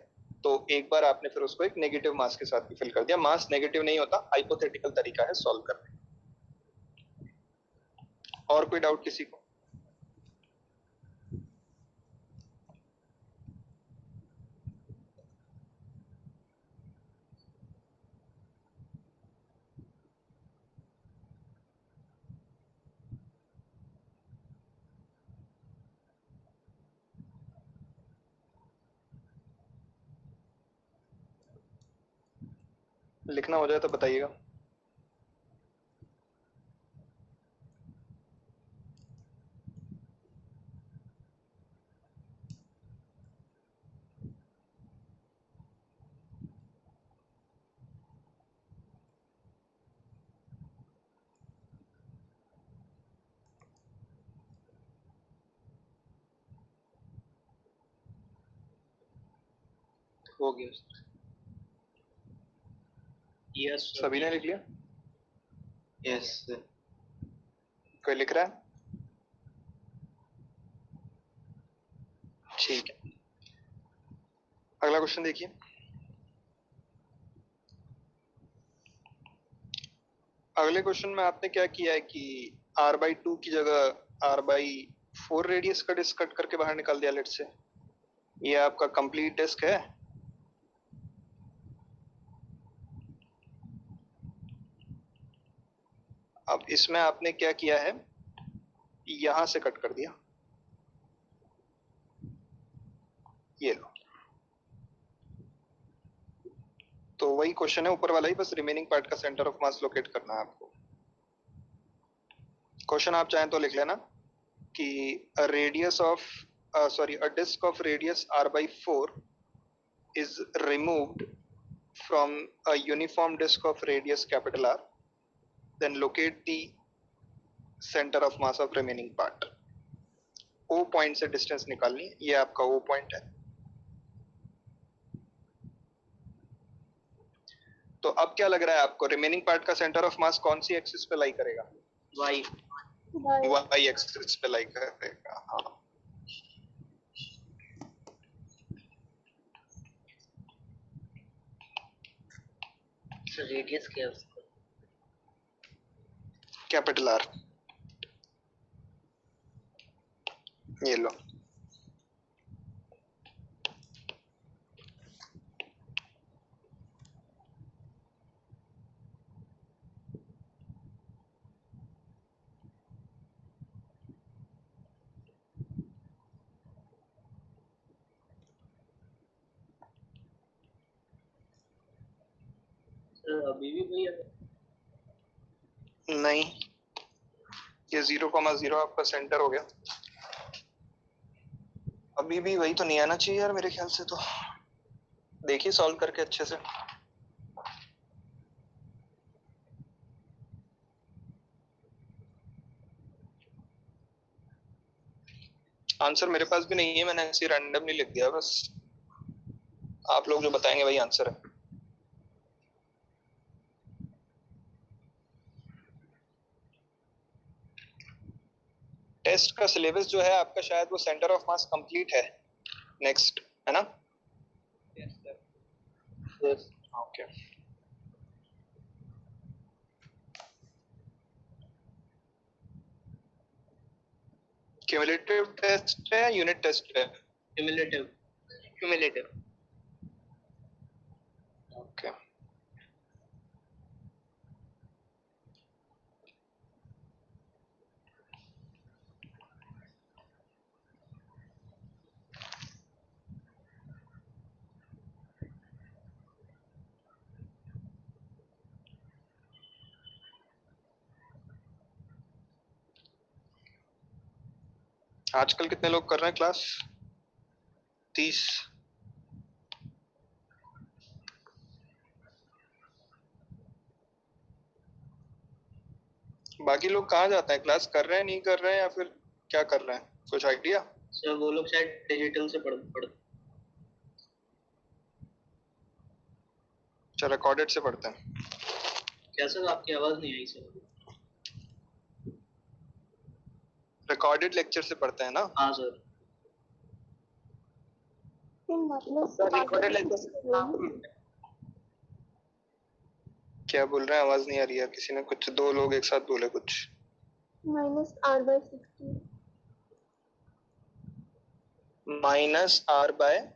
तो एक बार आपने फिर उसको एक नेगेटिव मास के साथ भी फिल कर दिया। मास नेगेटिव नहीं होता, हाइपोथेटिकल तरीका है सॉल्व करने। और कोई डाउट किसी को? लिखना हो जाए तो बताइएगा।
हो गया।
यस
सभी ने लिख लिया?
Yes sir.
कोई लिख रहा है? ठीक है, अगला क्वेश्चन देखिए। अगले क्वेश्चन में आपने क्या किया है कि r/2 की जगह r/4 रेडियस का डिस्क कट करके बाहर निकाल दिया लेट से। ये आपका कंप्लीट डिस्क है। अब इसमें आपने क्या किया है, यहां से कट कर दिया, ये लो। तो वही क्वेश्चन है ऊपर वाला ही, बस रिमेनिंग पार्ट का सेंटर ऑफ मास लोकेट करना है आपको। क्वेश्चन आप चाहें तो लिख लेना कि a radius of a disk of radius r/4 is removed from a uniform disk of radius capital R, then locate the center of mass of remaining part। O point से डिस्टेंस निकालनी है, ये आपका O पॉइंट है। तो अब क्या लग रहा है आपको, रिमेनिंग पार्ट का सेंटर ऑफ मास कौन सी एक्सिस पे लाई करेगा?
वाई।
वाई एक्सिस पे लाई करेगा। हाँ,
सर रेडियस क्या है उसका?
कैपिटल आर, ये लो।
सर अभी भी वही है?
नहीं, ये 0,0 आपका सेंटर हो गया। अभी भी वही तो नहीं आना चाहिए यार मेरे ख्याल से। तो देखिए सॉल्व करके अच्छे से। आंसर मेरे पास भी नहीं है, मैंने ऐसे रैंडमली लिख दिया बस। आप लोग जो बताएंगे वही आंसर है। टेस्ट का सिलेबस जो है आपका, शायद वो सेंटर ऑफ मास कंप्लीट है नेक्स्ट, है ना?
यस।
ओके। क्यूमुलेटिव टेस्ट है, यूनिट टेस्ट है?
क्यूमुलेटिव।
क्यूमुलेटिव।
ओके। आजकल कितने लोग कर रहे हैं क्लास? 30। बाकी लोग कहाँ जाते हैं? क्लास कर रहे हैं, नहीं कर रहे हैं, या फिर क्या कर रहे हैं? कुछ आइडिया?
सर वो लोग शायद डिजिटल से पढ़।
अच्छा, रिकॉर्डेड से पढ़ते हैं।
क्या सर आपकी आवाज नहीं आई सर?
रिकॉर्डेड लेक्चर से पढ़ते हैं ना?
हाँ सर।
Recorded lecture.
क्या बोल रहे हैं? आवाज नहीं आ रही है किसी ने कुछ। दो लोग एक साथ बोले कुछ।
-r/60।
-r/60।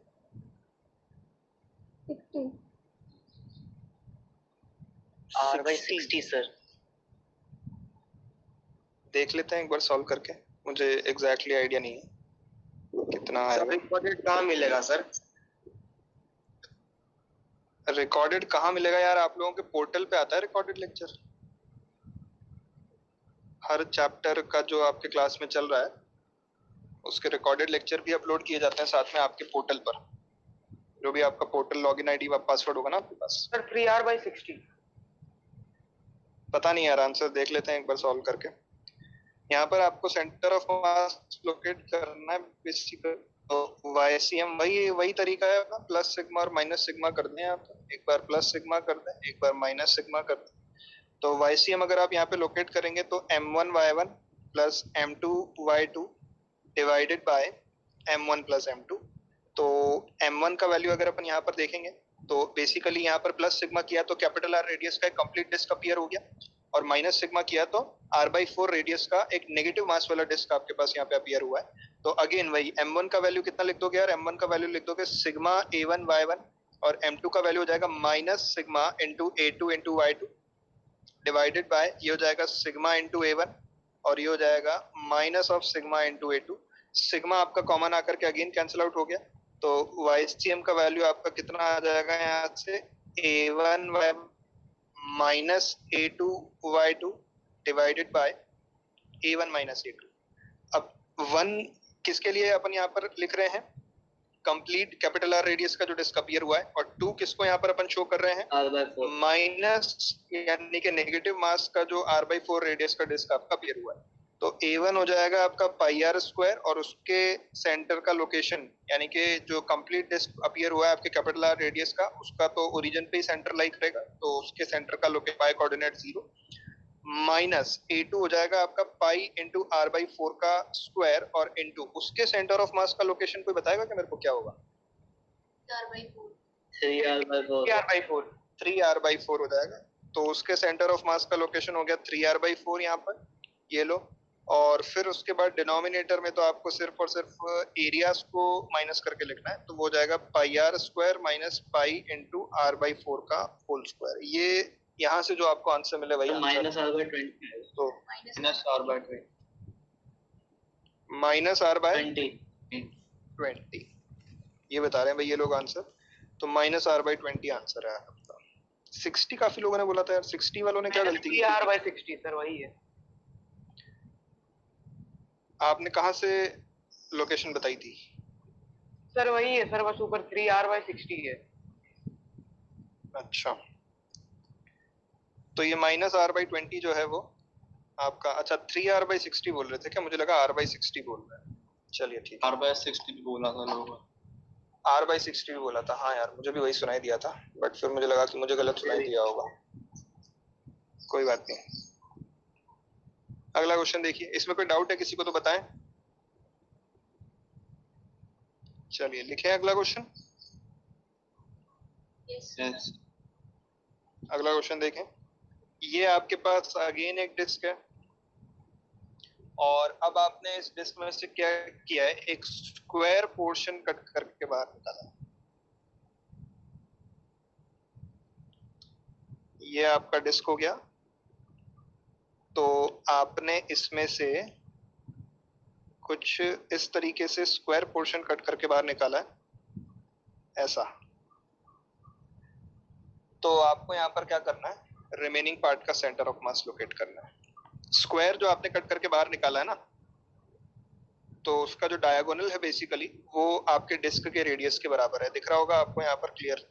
r/60 sir.
देख लेते हैं एक बार सॉल्व करके, मुझे एग्जैक्टली आइडिया नहीं है कितना है।
रिकॉर्डेड कहाँ मिलेगा सर?
रिकॉर्डेड कहाँ मिलेगा यार? आप लोगों के पोर्टल पे आता है रिकॉर्डेड लेक्चर, हर चैप्टर का जो आपके क्लास में चल रहा है उसके रिकॉर्डेड लेक्चर भी अपलोड किए जाते हैं साथ में आपके पोर्टल पर, जो भी आपका पोर्टल लॉगिन आईडी व पासवर्ड होगा ना आपके पास।
Sir 3R/60।
पता नहीं यार, आंसर देख लेते हैं एक बार सॉल्व करके। यहाँ पर आपको सेंटर ऑफ मास लोकेट करना है बेसिकली, तो YCM वही तरीका है अपना, प्लस सिग्मा और माइनस सिग्मा कर दें आप, एक बार प्लस सिग्मा कर दें, एक बार माइनस सिग्मा कर दें। तो YCM अगर आप यहाँ पे लोकेट करेंगे तो M1Y1 plus M2Y2 divided by M1 plus M2। तो M1 का वैल्यू अगर अपन यहाँ पर देखेंगे तो बेसिकली यहाँ पर प्लस सिग्मा किया तो कैपिटल R रेडियस का एक कंप्लीट डिस्क अपीयर हो गया, और माइनस सिग्मा किया तो R/4 रेडियस का एक नेगेटिव मास वाला डिस्क आपके पास यहाँ पे अपीयर हुआ है। तो अगेन वही M1 का वैल्यू कितना लिख दोगे यार? M1 का वैल्यू लिख दोगे सिग्मा A1Y1, और M2 का वैल्यू हो जाएगा minus sigma into A2 into Y2 divided by ये हो जाएगा सिग्मा इंटू A1, और ये हो जाएगा minus of sigma into A2। Sigma आपका कॉमन आकर के अगेन कैंसिल आउट हो गया, तो YCM का वैल्यू आपका कितना आ जाएगा यहाँ से? A1Y minus A2Y2 divided by A1 minus A2। अब 1 किसके लिए अपन यहाँ पर लिख रहे हैं? कंप्लीट कैपिटल R रेडियस का जो डिस्क अपीयर हुआ है, और 2 किसको यहाँ पर अपन शो कर रहे हैं?
R/4
माइनस यानी कि नेगेटिव मास का जो R/4 रेडियस का डिस्क आपका अपीयर हुआ है। तो A1 हो जाएगा आपका पाई R स्क्वायर, और उसके सेंटर का लोकेशन यानी कि जो कंप्लीट डिस्क अपीयर हुआ है आपके कैपिटल R रेडियस का, उसका तो ओरिजिन पे ही सेंटर लाई करेगा, तो उसके सेंटर का location pi coordinate 0 minus A2 हो जाएगा आपका पाई इंटू R/4 का स्क्वायर, और इंटू उसके सेंटर ऑफ मास का लोकेशन कोई बताएगा कि मेरे को क्या होगा?
3R/4
3R/4।
3R/4 हो जाएगा, तो उसके सेंटर ऑफ मास का लोकेशन हो गया 3R/4 यहाँ पर, ये लो। और फिर उसके बाद डिनोमिनेटर में तो आपको सिर्फ और सिर्फ एरियाज को माइनस करके लिखना है, तो वो हो जाएगा पाई R square minus pi into R/4 का होल स्क्वायर। ये यहाँ से जो आपको आंसर मिले वही
तो माइनस R/20
तो
माइनस R/20।
माइनस R/20 ये बता रहे हैं भाई ये लोग आंसर, तो माइनस R/20 आंसर है आपका। 60 काफी लोगों ने बोला था यार, 60 वालों ने क्या गलती की?
3R/60 सर वही है।
आपने कहाँ से लोकेशन बताई थी?
सर वही है सर, बस ऊपर 3R/60 है।
अच्छा, तो ये माइनस R/20 जो है वो आपका, अच्छा 3R/60 बोल रहे थे क्या? मुझे लगा R/60 बोल रहे हैं। चलिए ठीक है,
R/60 भी बोला था लोगों ने।
R/60 भी बोला था, हाँ यार मुझे भी वही सुनाई दिया था, बट फिर मुझे लगा कि मुझे गलत सुनाई दिया होगा। कोई बात नहीं, अगला क्वेश्चन देखिए। इसमें कोई डाउट है किसी को तो बताएं। चलिए लिखें अगला क्वेश्चन।
Yes.
अगला क्वेश्चन देखें। ये आपके पास अगेन एक डिस्क है, और अब आपने इस डिस्क में से क्या किया है? एक स्क्वायर पोर्शन कट करके बाहर निकाला। ये आपका डिस्क हो गया, तो आपने इसमें से कुछ इस तरीके से स्क्वायर पोर्शन कट करके बाहर निकाला है, ऐसा। तो आपको यहाँ पर क्या करना है? रिमेनिंग पार्ट का सेंटर ऑफ मास लोकेट करना है। स्क्वायर जो आपने कट करके बाहर निकाला है ना, तो उसका जो डायगोनल है बेसिकली वो आपके डिस्क के रेडियस के बराबर है। दिख रहा होगा आपको यहाँ पर क्लियर,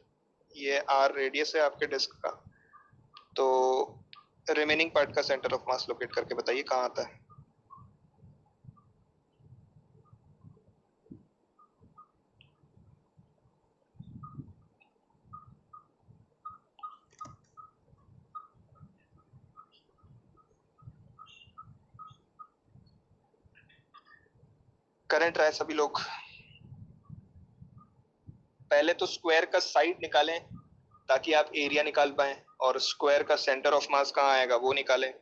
ये R रेडियस है आपके डिस्क का। तो रिमेनिंग पार्ट का सेंटर ऑफ मास लोकेट करके बताइए कहाँ आता है? करंट रहे सभी लोग। पहले तो स्क्वायर का साइड निकालें ताकि आप एरिया निकाल पाए, और स्क्वायर का सेंटर ऑफ मास कहाँ आएगा वो निकालें।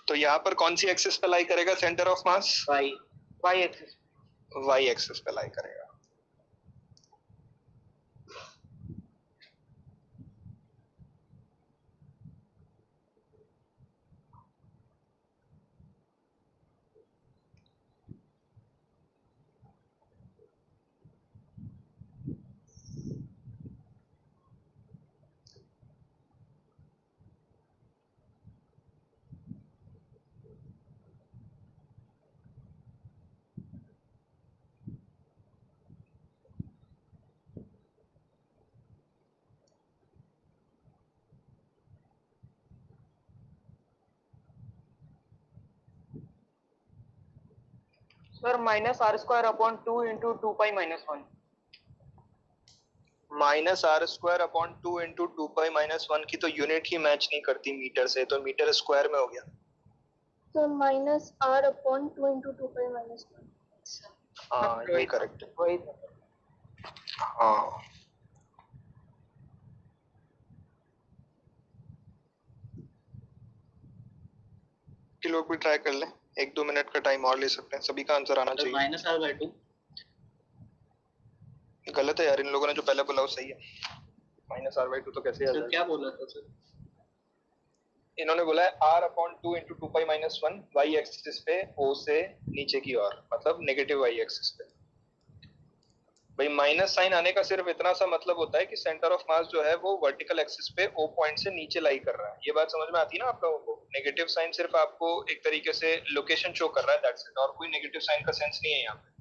तो यहाँ पर कौन सी एक्सिस पे लाई करेगा centre of mass?
Y axis.
Y axis पे लाई करेगा।
Sir minus r square upon 2 into 2 pi minus 1।
Minus r square upon 2 into 2 pi minus 1 की तो यूनिट ही मैच नहीं करती मीटर से, तो मीटर स्क्वायर में हो गया।
तो minus r upon 2 into 2 pi minus 1।
हाँ ये करेक्ट है।
वही।
हाँ कि लोग भी ट्राई कर लें, 1-2 मिनट का टाइम और ले सकते हैं, सभी का आंसर आना चाहिए।
माइनस आर बाय 2
गलत है यार, इन लोगों ने जो पहले बोला वो सही है। माइनस आर बाई 2 तो कैसे आ
सर
जाएगा?
क्या बोला था सर?
इन्होंने बोला है r upon 2 into 2 pi minus 1 y axis पे ओ से नीचे की ओर, मतलब नेगेटिव वाई एक्सिस पे। भाई माइनस साइन आने का सिर्फ इतना सा मतलब होता है कि सेंटर ऑफ मास जो है वो वर्टिकल एक्सिस पे ओ पॉइंट से नीचे लाई कर रहा है। ये बात समझ में आती है ना आप लोगों को? नेगेटिव साइन सिर्फ आपको एक तरीके से लोकेशन शो कर रहा है, दैट्स इट, और कोई नेगेटिव साइन का सेंस नहीं है यहाँ पे।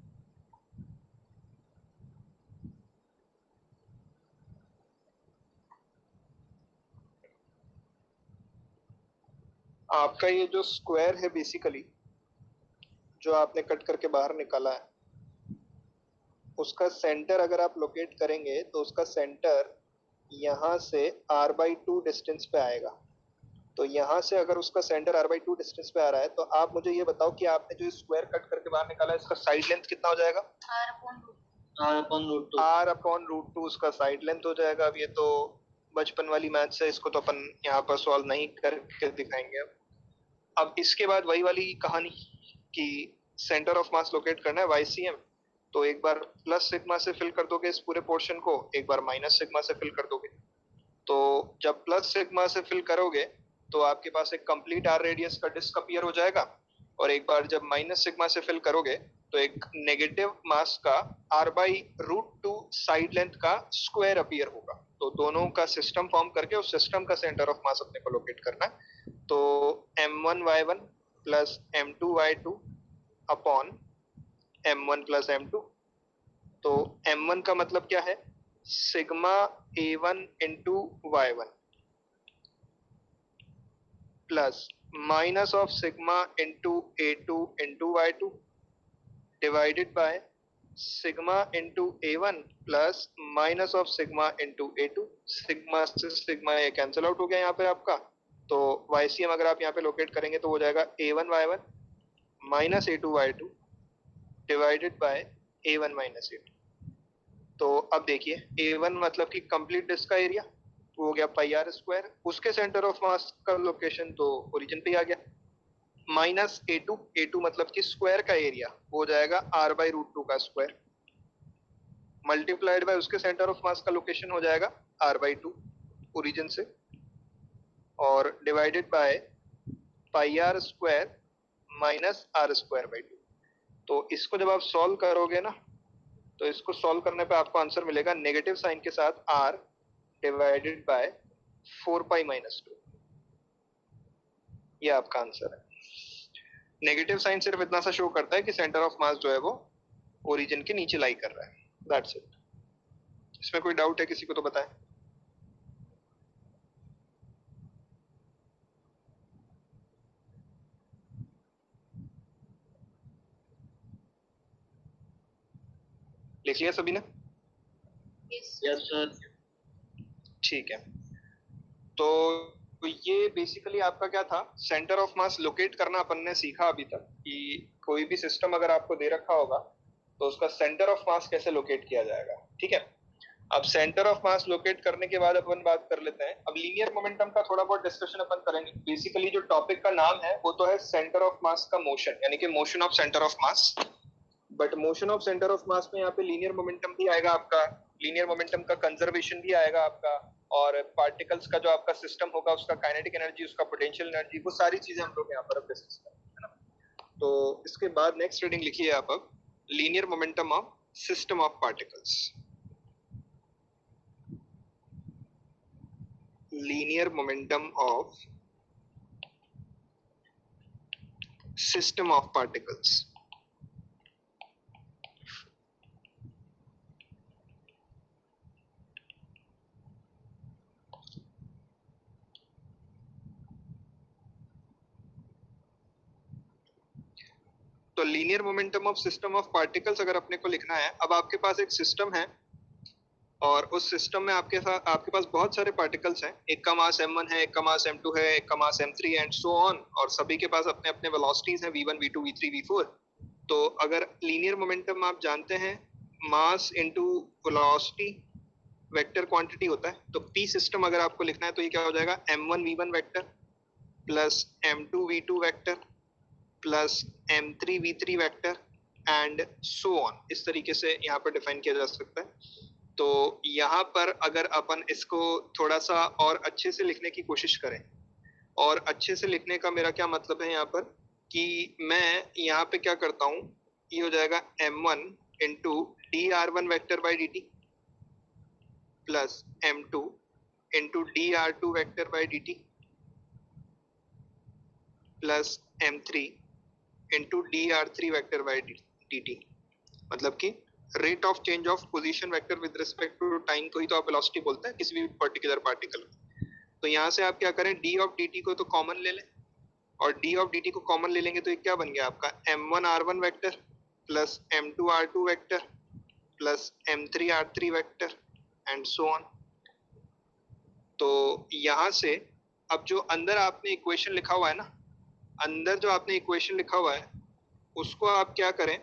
आपका ये जो स्क्वायर है बेसिकली जो आपने कट करके बाहर निकाला है, उसका सेंटर अगर आप लोकेट करेंगे तो उसका सेंटर यहाँ से r/2 डिस्टेंस पे आएगा। तो यहाँ से अगर उसका सेंटर r/2 डिस्टेंस पे आ रहा है तो आप मुझे ये बताओ कि आपने जो स्क्वायर कट करके बाहर निकाला है इसका साइड लेंथ कितना हो जाएगा?
r
अपॉन रूट टू उसका साइड लेंथ हो जाएगा। अब ये तो बचपन वाली मैथ्स है, इसको तो अपन यहाँ पर सॉल्व नहीं करके दिखाएंगे। अब इसके बाद वही वाली कहानी कि सेंटर ऑफ मास लोकेट करना है YCM, तो एक बार प्लस सिग्मा से फिल कर दोगे इस पूरे पोर्शन को, एक बार माइनस सिग्मा से फिल कर दोगे। तो जब प्लस सिग्मा से फिल करोगे तो आपके पास एक कंप्लीट आर रेडियस का डिस्क अपीयर हो जाएगा, और एक बार जब माइनस सिग्मा से फिल करोगे तो एक नेगेटिव मास का r/√2 साइड लेंथ का स्क्वायर अपीयर होगा। तो दोनों का सिस्टम फॉर्म करके उस सिस्टम का सेंटर ऑफ मास अपने को लोकेट करना है। तो m1y1 plus m2y2 upon m1 plus m2। तो m1 का मतलब क्या है? Sigma a1 into y1 plus minus of sigma into a2 into y2 divided by sigma into a1 plus minus of sigma into a2। Sigma से sigma ये cancel out हो गया यहाँ पे आपका। तो YCM अगर आप यहाँ पे लोकेट करेंगे तो हो जाएगा a1 y1 minus a2 y2 divided by a1 minus a2। तो अब देखिए a1 मतलब कि कंप्लीट डिस्क का एरिया वो हो गया पाई आर स्क्वायर, उसके सेंटर ऑफ मास का लोकेशन तो ओरिजिन पे ही आ गया। माइनस a2 मतलब कि स्क्वायर का एरिया वो हो जाएगा r/√2 का स्क्वायर, मल्टीप्लाइड बाय उसके सेंटर ऑफ मास का लोकेशन हो जाएगा r/2 ओरिजिन से, और divided by pi r square minus r square by 2। तो इसको जब आप सॉल्व करोगे ना तो इसको सॉल्व करने पे आपको आंसर मिलेगा नेगेटिव साइन के साथ r divided by 4 pi minus 2। ये आपका आंसर है। नेगेटिव साइन सिर्फ इतना सा शो करता है कि सेंटर ऑफ मास जो है वो ओरिजिन के नीचे लाई कर रहा है, दैट्स इट। इसमें कोई डाउट है किसी को तो बताएं। लिख लिया सभी ने?
Yes sir.
ठीक है, तो ये बेसिकली आपका क्या था, सेंटर ऑफ मास लोकेट करना अपन ने सीखा अभी तक कि कोई भी सिस्टम अगर आपको दे रखा होगा तो उसका सेंटर ऑफ मास कैसे लोकेट किया जाएगा। ठीक है, अब सेंटर ऑफ मास लोकेट करने के बाद अपन बात कर लेते हैं, अब लीनियर मोमेंटम का थोड़ा बहुत डिस्कशन अपन करेंगे। बेसिकली जो टॉपिक का नाम है वो तो है सेंटर ऑफ मास का मोशन, यानी कि motion of centre of mass. But motion of centre of मास में यहाँ पे लीनियर मोमेंटम भी आएगा आपका, लीनियर मोमेंटम का कंजर्वेशन भी आएगा आपका, और पार्टिकल्स का जो आपका सिस्टम होगा उसका काइनेटिक एनर्जी, उसका पोटेंशियल एनर्जी, वो सारी चीजें हम लोग यहाँ पर अब डिस्कस करेंगे, है ना। तो इसके बाद नेक्स्ट रीडिंग लिखिए आप अब, linear momentum of system of particles. linear momentum of system of particles। तो linear momentum of system of particles अगर अपने को लिखना है, अब आपके पास एक सिस्टम है और उस सिस्टम में आपके पास बहुत सारे पार्टिकल्स हैं, एक का मास m1 है, एक का मास m2 है, एक का मास m3 एंड सो ऑन, और सभी के पास अपने अपने वेलोसिटीज हैं v1 v2 v3 v4। तो अगर लीनियर मोमेंटम आप जानते हैं mass into velocity vector quantity होता है, तो p सिस्टम अगर आपको लिखना है तो ये क्या हो जाएगा, m1 v1 vector plus m2 v2 vector plus m3 v3 vector and so on, इस तरीके से यहाँ पर डिफाइन किया जा सकता है। तो यहाँ पर अगर अपन इसको थोड़ा सा और अच्छे से लिखने की कोशिश करें, और अच्छे से लिखने का मेरा क्या मतलब है यहाँ पर कि मैं यहाँ पे क्या करता हूँ, ये हो जाएगा m1 into dr1 vector by dt plus m2 into dr2 vector by dt plus m3 into dr3 vector by dt। मतलब कि rate of change of position vector with respect to time को ही तो आप वेलोसिटी बोलते हैं किसी भी पर्टिकुलर पार्टिकल। तो यहाँ से आप क्या करें, d ऑफ dt को तो कॉमन ले लें, और d ऑफ dt को कॉमन ले लेंगे तो ये क्या बन गया आपका, m1 r1 vector plus m2 r2 vector plus m3 r3 vector and so on. तो यहाँ से अब जो अंदर आपने इक्वेशन लिखा हुआ है ना, अंदर जो आपने इक्वेशन लिखा हुआ है उसको आप क्या करें,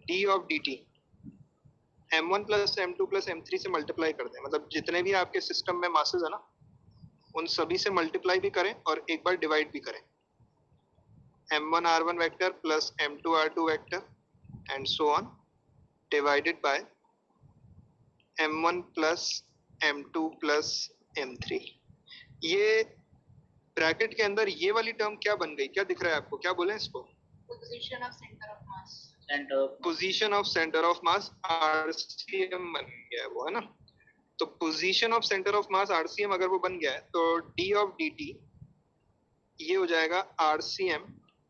d of dt m1 plus m2 plus m3 से मल्टीप्लाई कर दें, मतलब जितने भी आपके सिस्टम में मासेस है ना उन सभी से मल्टीप्लाई भी करें और एक बार डिवाइड भी करें, m1 r1 vector plus m2 r2 vector and so on divided by m1 plus m2 plus m3। ये ब्रैकेट के अंदर ये वाली टर्म क्या बन गई, क्या दिख रहा है आपको, क्या बोले इसको,
position of centre of mass,
position of centre of mass RCM बन गया है वो, है ना। तो position of centre of mass RCM अगर वो बन गया है तो d ऑफ dt ये हो जाएगा RCM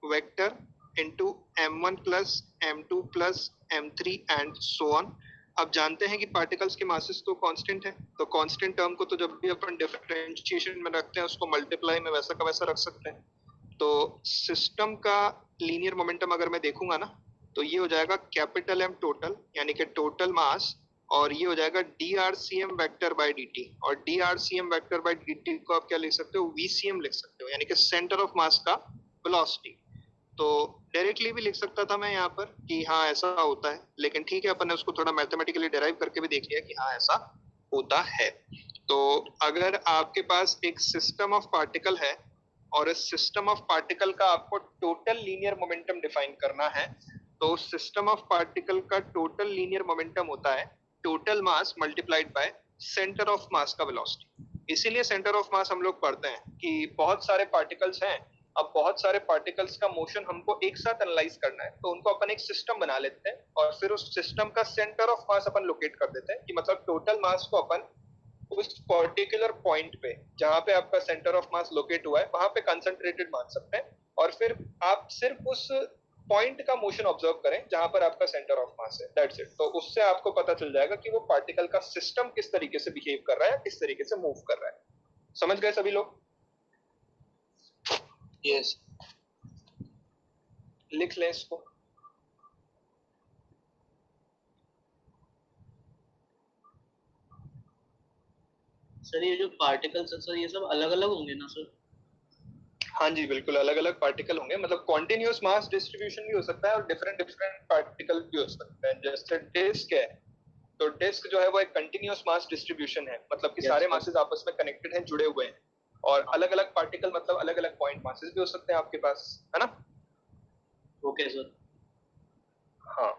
vector into m1 plus m2 plus m3 and so on. अब जानते हैं कि पार्टिकल्स के मासेस तो कांस्टेंट है, तो कांस्टेंट टर्म को तो जब भी अपन डिफरेंशिएशन में रखते हैं उसको मल्टीप्लाई में वैसा का वैसा रख सकते हैं। तो सिस्टम का लीनियर मोमेंटम अगर मैं देखूंगा ना तो ये हो जाएगा कैपिटल M टोटल यानी कि टोटल मास, और ये हो जाएगा DRCM वेक्टर बाय dt, और DRCM वेक्टर बाय dt को आप क्या लिख सकते हो, VCM लिख सकते हो यानी कि सेंटर ऑफ मास का वेलोसिटी। तो डायरेक्टली भी लिख सकता था मैं यहाँ पर कि हाँ ऐसा होता है, लेकिन ठीक है अपन ने उसको थोड़ा मैथमेटिकली डिराइव करके भी देख लिया कि हाँ ऐसा होता है। तो अगर आपके पास एक सिस्टम ऑफ पार्टिकल है और इस सिस्टम ऑफ पार्टिकल का आपको टोटल लीनियर मोमेंटम डिफाइन करना है, तो सिस्टम ऑफ पार्टिकल का टोटल लीनियर मोमेंटम होता है total mass multiplied by centre of mass का वेलोसिटी। इसीलिए सेंटर ऑफ मास हम लोग पढ़ते हैं कि बहुत सारे पार्टिकल्स हैं, अब बहुत सारे पार्टिकल्स का मोशन हमको एक साथ एनालाइज करना है तो उनको अपन एक सिस्टम बना लेते हैं और फिर उस सिस्टम का centre of mass upon locate कर देते हैं कि मतलब टोटल मास को अपन उस पर्टिकुलर पॉइंट पे जहां पे आपका सेंटर ऑफ मास लोकेट हुआ है वहां पे कंसंट्रेटेड मान सकते हैं, और फिर आप सिर्फ उस पॉइंट का मोशन ऑब्जर्व करें जहां पर आपका सेंटर ऑफ मास है, दैट्स इट। तो उससे आपको पता चल जाएगा कि वो पार्टिकल का सिस्टम किस तरीके से बिहेव कर रहा है, किस तरीके से मूव कर रहा है। समझ गए सभी लोग?
यस
लिख लें इसको।
सर ये जो पार्टिकल्स है सर ये सब अलग अलग होंगे ना सर?
हाँ जी बिल्कुल अलग अलग पार्टिकल होंगे, मतलब कॉन्टिन्यूअस मास डिस्ट्रीब्यूशन भी हो सकता है और डिफरेंट डिफरेंट पार्टिकल भी हो सकते हैं। जैसे डिस्क है तो डिस्क जो है वो एक कंटिन्यूअस मास डिस्ट्रीब्यूशन है, मतलब कि
Yes,
सारे
sir.
मासेस आपस में कनेक्टेड हैं, जुड़े हुए हैं, और अलग अलग पार्टिकल मतलब अलग अलग पॉइंट मासेस भी हो सकते हैं आपके पास, है ना?
Okay sir.
हाँ,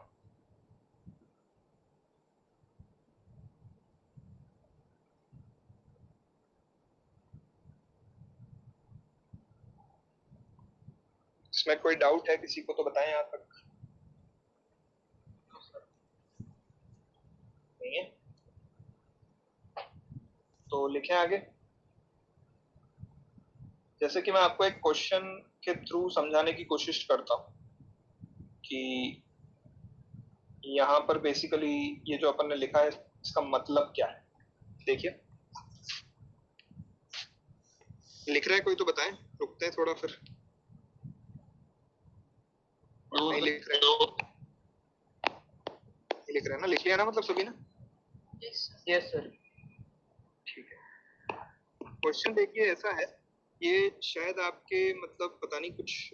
इसमें कोई डाउट है किसी को तो बताएं यहाँ तक। नहीं है तो लिखें आगे। जैसे कि मैं आपको एक क्वेश्चन के थ्रू समझाने की कोशिश करता हूँ कि यहाँ पर बेसिकली ये जो अपन ने लिखा है इसका मतलब क्या है। देखिए, लिख रहा है कोई तो बताएं, रुकते हैं थोड़ा फिर। नहीं लिख रहे लिख रहे हैं ना, लिख लिया ना मतलब सभी ने?
Yes sir.
ठीक है, क्वेश्चन देखिए ऐसा है, ये शायद आपके मतलब पता नहीं कुछ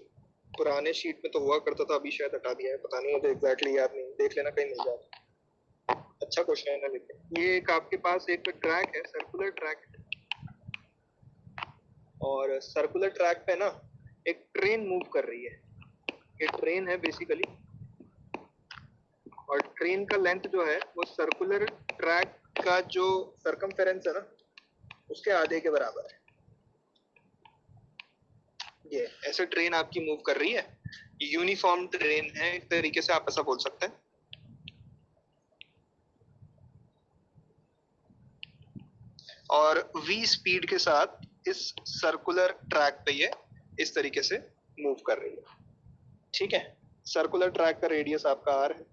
पुराने शीट में तो हुआ करता था, अभी शायद हटा दिया है, पता नहीं, मुझे एग्जैक्टली याद नहीं, देख लेना कहीं मिल जाए। अच्छा क्वेश्चन है ना, लिखे। ये एक आपके पास एक ट्रैक है, सर्कुलर ट्रैक, और सर्कुलर ट्रैक पे ना एक ट्रेन मूव कर रही है। ये ट्रेन है बेसिकली, और ट्रेन का लेंथ जो है वो सर्कुलर ट्रैक का जो सरकमफेरेंस है ना उसके आधे के बराबर है। ये ऐसे ट्रेन आपकी मूव कर रही है, यूनिफॉर्म ट्रेन है एक तरीके से, आप ऐसा बोल सकते हैं। और v स्पीड के साथ इस सर्कुलर ट्रैक पे ये इस तरीके से मूव कर रही है, ठीक है। सर्कुलर ट्रैक का रेडियस आपका r है।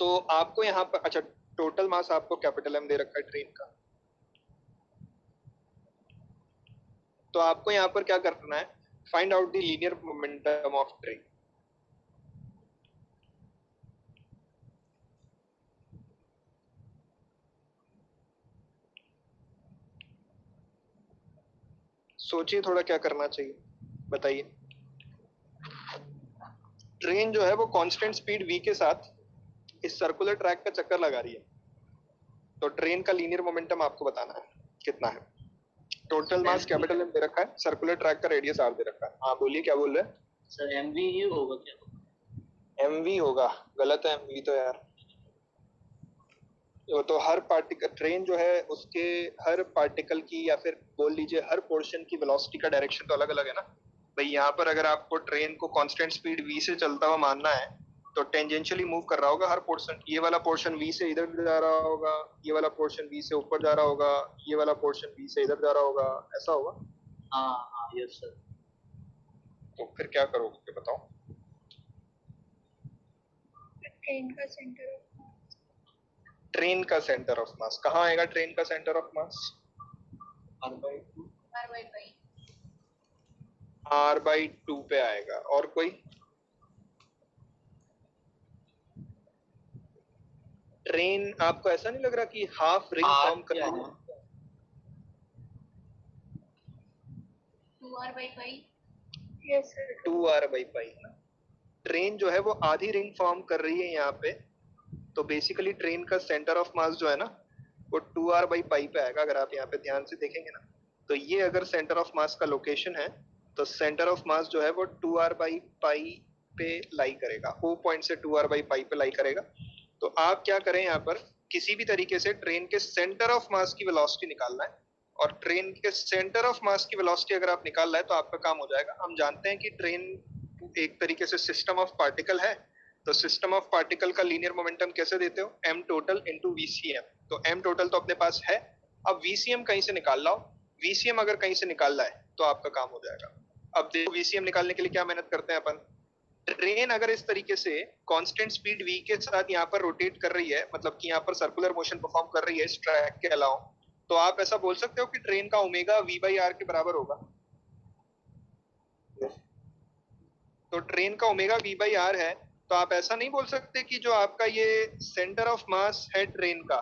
तो आपको यहाँ पर, अच्छा, टोटल मास आपको कैपिटल M दे रखा है ट्रेन का, तो आपको यहाँ पर क्या करना है, find out the linear momentum of train. सोचिए थोड़ा क्या करना चाहिए, बताइए। ट्रेन जो है वो कांस्टेंट स्पीड v के साथ इस सर्कुलर ट्रैक का चक्कर लगा रही है, तो ट्रेन का लीनियर मोमेंटम आपको बताना है कितना है। टोटल मास कैपिटल M दे रखा है, सर्कुलर ट्रैक का रेडियस r दे रखा है। हाँ बोलिए, क्या बोल रहे हैं?
सर mv ही होगा क्या?
mv होगा, गलत है mv तो यार। तो हर पार्टिकल, ट्रेन जो है उसके हर पार्टिकल की या फिर बोल लीजिए हर पोर्शन की वेलोसिटी का डायरेक्शन तो अलग अलग है ना भाई। यहाँ पर अगर आपको ट्रेन को कांस्टेंट स्पीड v से चलता हुआ मानना है तो टेंजेंशियली मूव कर रहा होगा हर पोर्शन। ये वाला पोर्शन v से इधर जा रहा होगा, ये वाला पोर्शन v से ऊपर जा रहा होगा, ये वाला पोर्शन v से इधर जा रहा होगा, ऐसा होगा।
हाँ यस सर।
तो फिर क्या करोगे बताओ?
ट्रेन का सेंटर ऑफ मास,
ट्रेन का सेंटर ऑफ मास कहाँ आएगा? ट्रेन का सेंटर ऑफ मास r/2 पे आएगा। और कोई? ट्रेन आपको ऐसा नहीं लग रहा कि हाफ रिंग फॉर्म कर रही है?
2r/pi.
यस सर,
2r/pi ना। ट्रेन जो है वो आधी रिंग फॉर्म कर रही है यहाँ पे, तो बेसिकली ट्रेन का सेंटर ऑफ मास जो है ना वो 2r/pi पे आएगा। अगर आप यहाँ पे ध्यान से देखेंगे ना, तो ये अगर सेंटर ऑफ मास का लोकेशन है तो सेंटर ऑफ मास जो है वो 2r/pi पे लाई करेगा, O पॉइंट से 2r/pi पे लाई करेगा। तो आप क्या करें, यहाँ पर किसी भी तरीके से ट्रेन के सेंटर ऑफ मास की वेलोसिटी निकालना है, और ट्रेन के सेंटर ऑफ मास की वेलोसिटी अगर आप निकाल रहे हैं तो आपका काम हो जाएगा। हम जानते हैं कि ट्रेन एक तरीके से सिस्टम ऑफ पार्टिकल है, तो सिस्टम ऑफ पार्टिकल का लीनियर मोमेंटम कैसे देते हो? m total into VCM। तो m टोटल तो अपने पास है, अब VCM कहीं से निकाल लाओ। VCM अगर कहीं से निकाल रहा है तो आपका काम हो जाएगा। अब देखो VCM निकालने के लिए क्या मेहनत करते हैं अपन। ट्रेन अगर इस तरीके से कांस्टेंट स्पीड v के साथ यहाँ पर रोटेट कर रही है, मतलब कि यहाँ पर सर्कुलर मोशन परफॉर्म कर रही है इस ट्रैक के अलावा, तो आप ऐसा बोल सकते हो कि ट्रेन का ओमेगा v/r के बराबर होगा। तो ट्रेन का ओमेगा v/r है, तो आप ऐसा नहीं बोल सकते कि जो आपका ये सेंटर ऑफ मास है ट्रेन का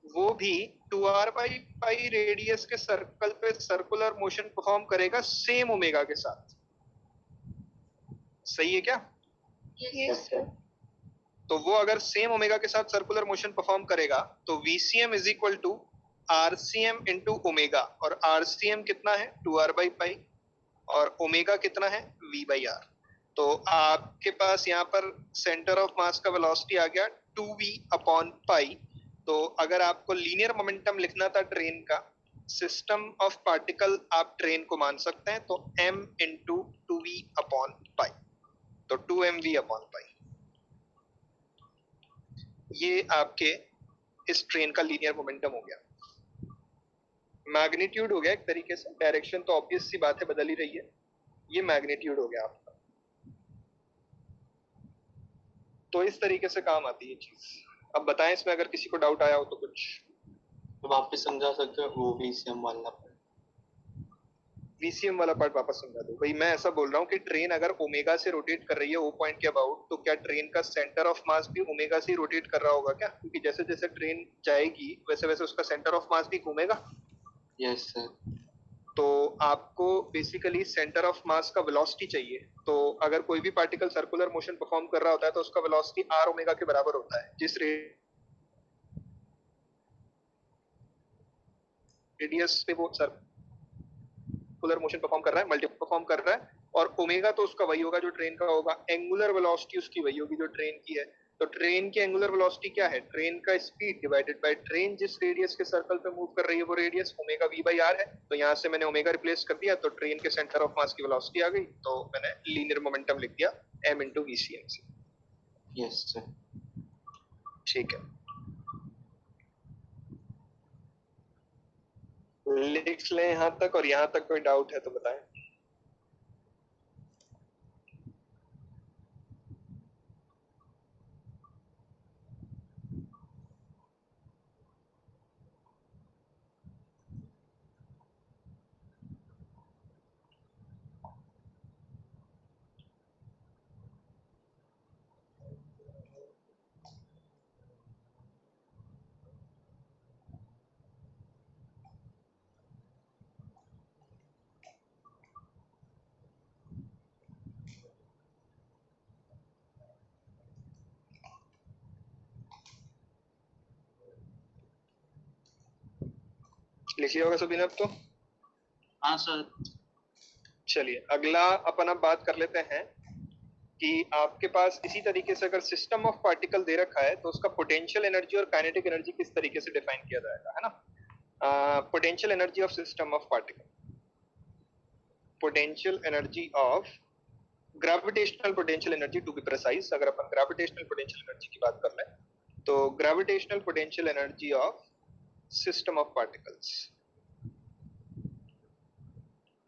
वो भी 2r/pi रेडियस के सर्कल पे सर्कुलर मोशन परफॉर्म करेगा सेम ओमेगा के साथ। सही है क्या?
Yes sir.
तो वो अगर सेम ओमेगा के साथ सर्कुलर मोशन परफॉर्म करेगा तो VCM is equal to RCM into omega, और RCM कितना है 2r/पाई और ओमेगा कितना है v/r। तो आपके पास यहाँ पर सेंटर ऑफ मास का वेलोसिटी आ गया 2v/पाई। तो अगर आपको लीनियर मोमेंटम लिखना था ट्रेन का, सिस्टम ऑफ पार्टिकल आप ट्रेन को मान सकते हैं, तो m इंटू 2v/पाई, तो 2mv/पाई। ये आपके इस ट्रेन का लीनियर मोमेंटम हो गया। मैग्नीट्यूड हो गया एक तरीके से, डायरेक्शन तो ऑब्वियस सी बात है बदल ही रही है, ये मैग्नीट्यूड हो गया आपका। तो इस तरीके से काम आती है चीज। अब बताएं इसमें अगर किसी को डाउट आया हो तो कुछ।
तो वापस समझा सकते हो वो VCM वाला
VCM वाला पार्ट वापस समझा दो भाई। मैं ऐसा बोल रहा हूँ कि ट्रेन अगर ओमेगा से रोटेट कर रही है O पॉइंट के अबाउट, तो क्या ट्रेन का सेंटर ऑफ मास भी ओमेगा से रोटेट कर रहा होगा क्या? क्योंकि जैसे जैसे ट्रेन जाएगी वैसे वैसे उसका सेंटर ऑफ मास भी घूमेगा।
Yes sir.
तो आपको बेसिकली सेंटर ऑफ मास का वेलोसिटी चाहिए। तो अगर कोई भी पार्टिकल सर्कुलर मोशन परफॉर्म कर रहा होता है तो उसका वेलोसिटी r ओमेगा के बराबर होता है, जिस रेडियस पे वो सर्कुलर मोशन परफॉर्म कर रहा है, मल्टी परफॉर्म कर रहा है, और ओमेगा तो उसका वही होगा जो ट्रेन का होगा, एंगुलर वेलोसिटी उसकी वही होगी जो ट्रेन की है। तो ट्रेन की एंगुलर वेलोसिटी क्या है? ट्रेन का स्पीड डिवाइडेड बाय ट्रेन जिस रेडियस के सर्कल पे मूव कर रही है वो रेडियस ओमेगा v/r है। तो यहाँ से मैंने ओमेगा रिप्लेस कर दिया, तो ट्रेन के सेंटर ऑफ मास की वेलोसिटी आ गई, तो मैंने लीनियर मोमेंटम लिख दिया m इंटू VCM से।
Yes sir.
ठीक है, लिख लें यहाँ तक, और यहाँ तक कोई डाउट है तो बताएं। लिख लिया होगा सभी ने अब तो?
हाँ सर।
चलिए अगला अपन अब बात कर लेते हैं कि आपके पास इसी तरीके से अगर सिस्टम ऑफ पार्टिकल दे रखा है तो उसका पोटेंशियल एनर्जी और काइनेटिक एनर्जी किस तरीके से डिफाइन किया जाएगा, है ना। Potential energy of system of particle, potential energy of gravitational potential energy to be precise. अगर अपन ग्रेविटेशनल पोटेंशियल एनर्जी की बात कर लें तो gravitational potential energy of system of particles,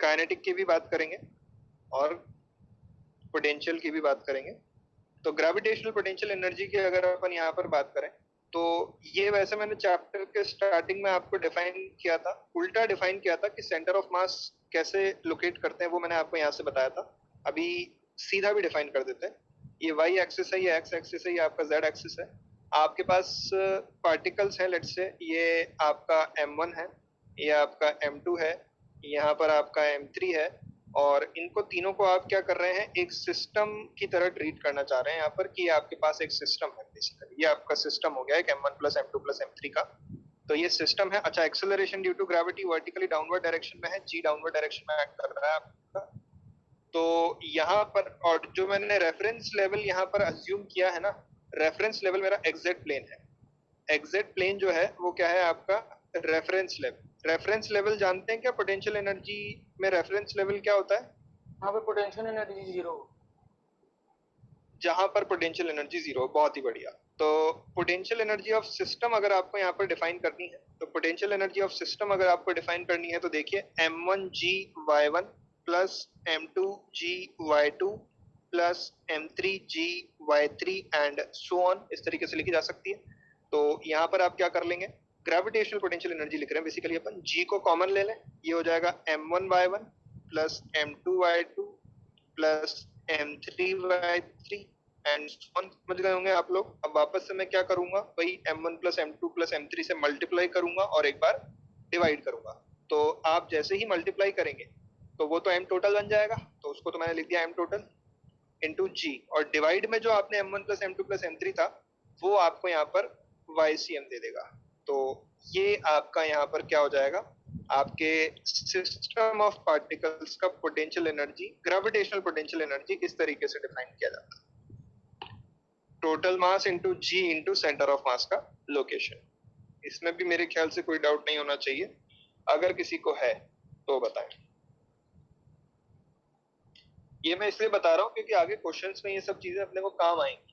kinetic की भी बात करेंगे और पोटेंशियल की भी बात करेंगे। तो ग्रेविटेशनल पोटेंशियल एनर्जी की अगर अपन यहाँ पर बात करें तो ये वैसे मैंने चैप्टर के स्टार्टिंग में आपको डिफाइन किया था, उल्टा डिफाइन किया था कि सेंटर ऑफ मास कैसे लोकेट करते हैं, वो मैंने आपको यहाँ से बताया था। अभी सीधा भी डिफाइन कर देते हैं। ये y एक्सिस है, ये x एक्सिस है, ये आपका z एक्सिस है। आपके पास पार्टिकल्स हैं, लेट्स से ये आपका m1 है, ये आपका m2 है, यहाँ पर आपका m3 है, और इनको तीनों को आप क्या कर रहे हैं, एक सिस्टम की तरह ट्रीट करना चाह रहे हैं यहाँ पर कि आपके पास एक सिस्टम है। बेसिकली ये आपका सिस्टम हो गया एक m1 plus m2 plus m3 का, तो ये सिस्टम है। अच्छा, acceleration due to gravity vertically downward direction में है, g डाउनवर्ड डायरेक्शन में एक्ट कर रहा है आपका। तो यहाँ पर, और जो मैंने रेफरेंस लेवल यहाँ पर अज्यूम किया है ना, रेफरेंस लेवल मेरा एग्जैक्ट प्लेन है। एग्जैक्ट प्लेन जो है वो क्या है आपका, रेफरेंस लेवल। रेफरेंस लेवल जानते हैं क्या पोटेंशियल एनर्जी में? रेफरेंस लेवल क्या होता है?
यहाँ पे पोटेंशियल एनर्जी 0,
जहां पर पोटेंशियल एनर्जी 0। बहुत ही बढ़िया। तो पोटेंशियल एनर्जी ऑफ सिस्टम अगर आपको यहाँ पर डिफाइन करनी है, तो पोटेंशियल एनर्जी ऑफ सिस्टम अगर आपको डिफाइन करनी है तो देखिए m1g(y1) plus m2g(y2) plus m3g(y3) and so on, इस तरीके से लिखी जा सकती है। तो यहाँ पर आप क्या कर लेंगे, ग्रेविटेशनल पोटेंशियल एनर्जी लिख रहे हैं, बेसिकली अपन g को कॉमन ले लें, ये हो जाएगा m1y1 plus m2y2 plus m3y3 and समझ गए होंगे आप लोग। अब वापस से मैं क्या करूंगा, वही m1 plus m2 plus m3 से मल्टीप्लाई करूंगा और एक बार डिवाइड करूंगा। तो आप जैसे ही मल्टीप्लाई करेंगे तो वो तो m टोटल बन जाएगा, तो उसको तो मैंने लिख दिया m टोटल इंटू जी, और डिवाइड में जो आपने m1 plus m2 plus m3 था वो आपको यहाँ पर YCM दे देगा। तो ये आपका यहाँ पर क्या हो जाएगा, आपके सिस्टम ऑफ पार्टिकल्स का potential energy, gravitational potential energy इस तरीके से डिफाइन किया जाता है, total mass into G into centre of mass का लोकेशन। इसमें भी मेरे ख्याल से कोई डाउट नहीं होना चाहिए, अगर किसी को है तो बताएं। ये मैं इसलिए बता रहा हूँ क्योंकि आगे क्वेश्चंस में ये सब चीजें अपने को काम आएंगी।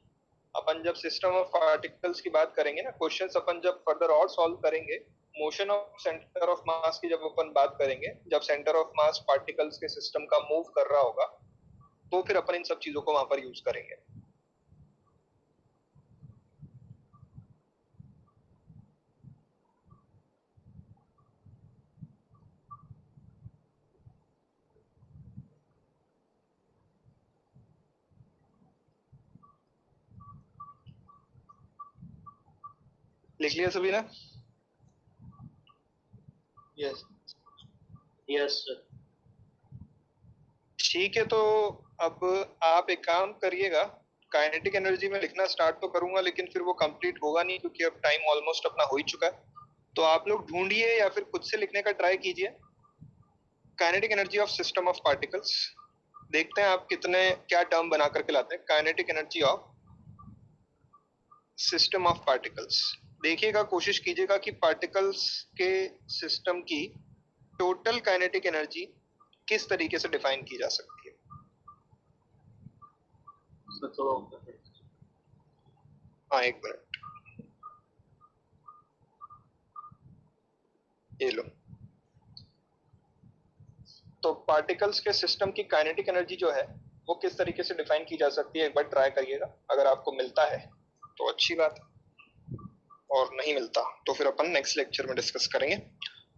अपन जब सिस्टम ऑफ पार्टिकल्स की बात करेंगे ना, क्वेश्चंस अपन जब फर्दर और सॉल्व करेंगे, मोशन ऑफ सेंटर ऑफ मास की जब अपन बात करेंगे, जब सेंटर ऑफ मास पार्टिकल्स के सिस्टम का मूव कर रहा होगा, तो फिर अपन इन सब चीजों को वहां पर यूज करेंगे। लिख लिया सभी ना?
Yes
yes sir.
ठीक है, तो अब आप एक काम करिएगा, काइनेटिक एनर्जी में लिखना स्टार्ट तो करूंगा लेकिन फिर वो कंप्लीट होगा नहीं क्योंकि अब टाइम ऑलमोस्ट अपना हो ही चुका है। तो आप लोग ढूंढिए या फिर खुद से लिखने का ट्राई कीजिए, kinetic energy of system of particles. देखते हैं आप कितने क्या टर्म बना करके लाते हैं। Kinetic energy of system of particles. देखिएगा, कोशिश कीजिएगा कि पार्टिकल्स के सिस्टम की टोटल काइनेटिक एनर्जी किस तरीके से डिफाइन की जा सकती है। हाँ, एक मिनट, ये लो। तो पार्टिकल्स के सिस्टम की काइनेटिक एनर्जी जो है वो किस तरीके से डिफाइन की जा सकती है, एक बार ट्राई करिएगा। अगर आपको मिलता है तो अच्छी बात है, और नहीं मिलता तो फिर अपन नेक्स्ट लेक्चर में डिस्कस करेंगे।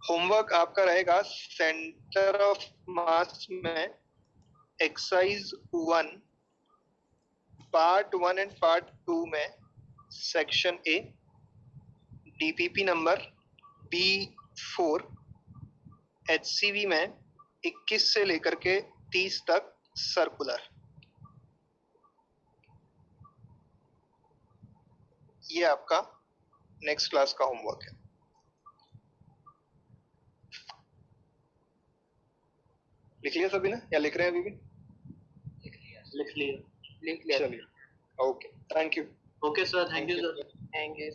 होमवर्क आपका रहेगा सेंटर ऑफ मास में एक्सरसाइज 1 पार्ट 1 एंड पार्ट 2 में section A, DPP number B4, HCV में 21 से लेकर के 30 तक सर्कुलर। ये आपका नेक्स्ट क्लास का होमवर्क है। लिख लिया सभी ने या लिख रहे हैं अभी भी?
लिख लिया।
लिख लिया।
चलिए, okay, thank you.
Okay sir, thank you sir.
Thank you.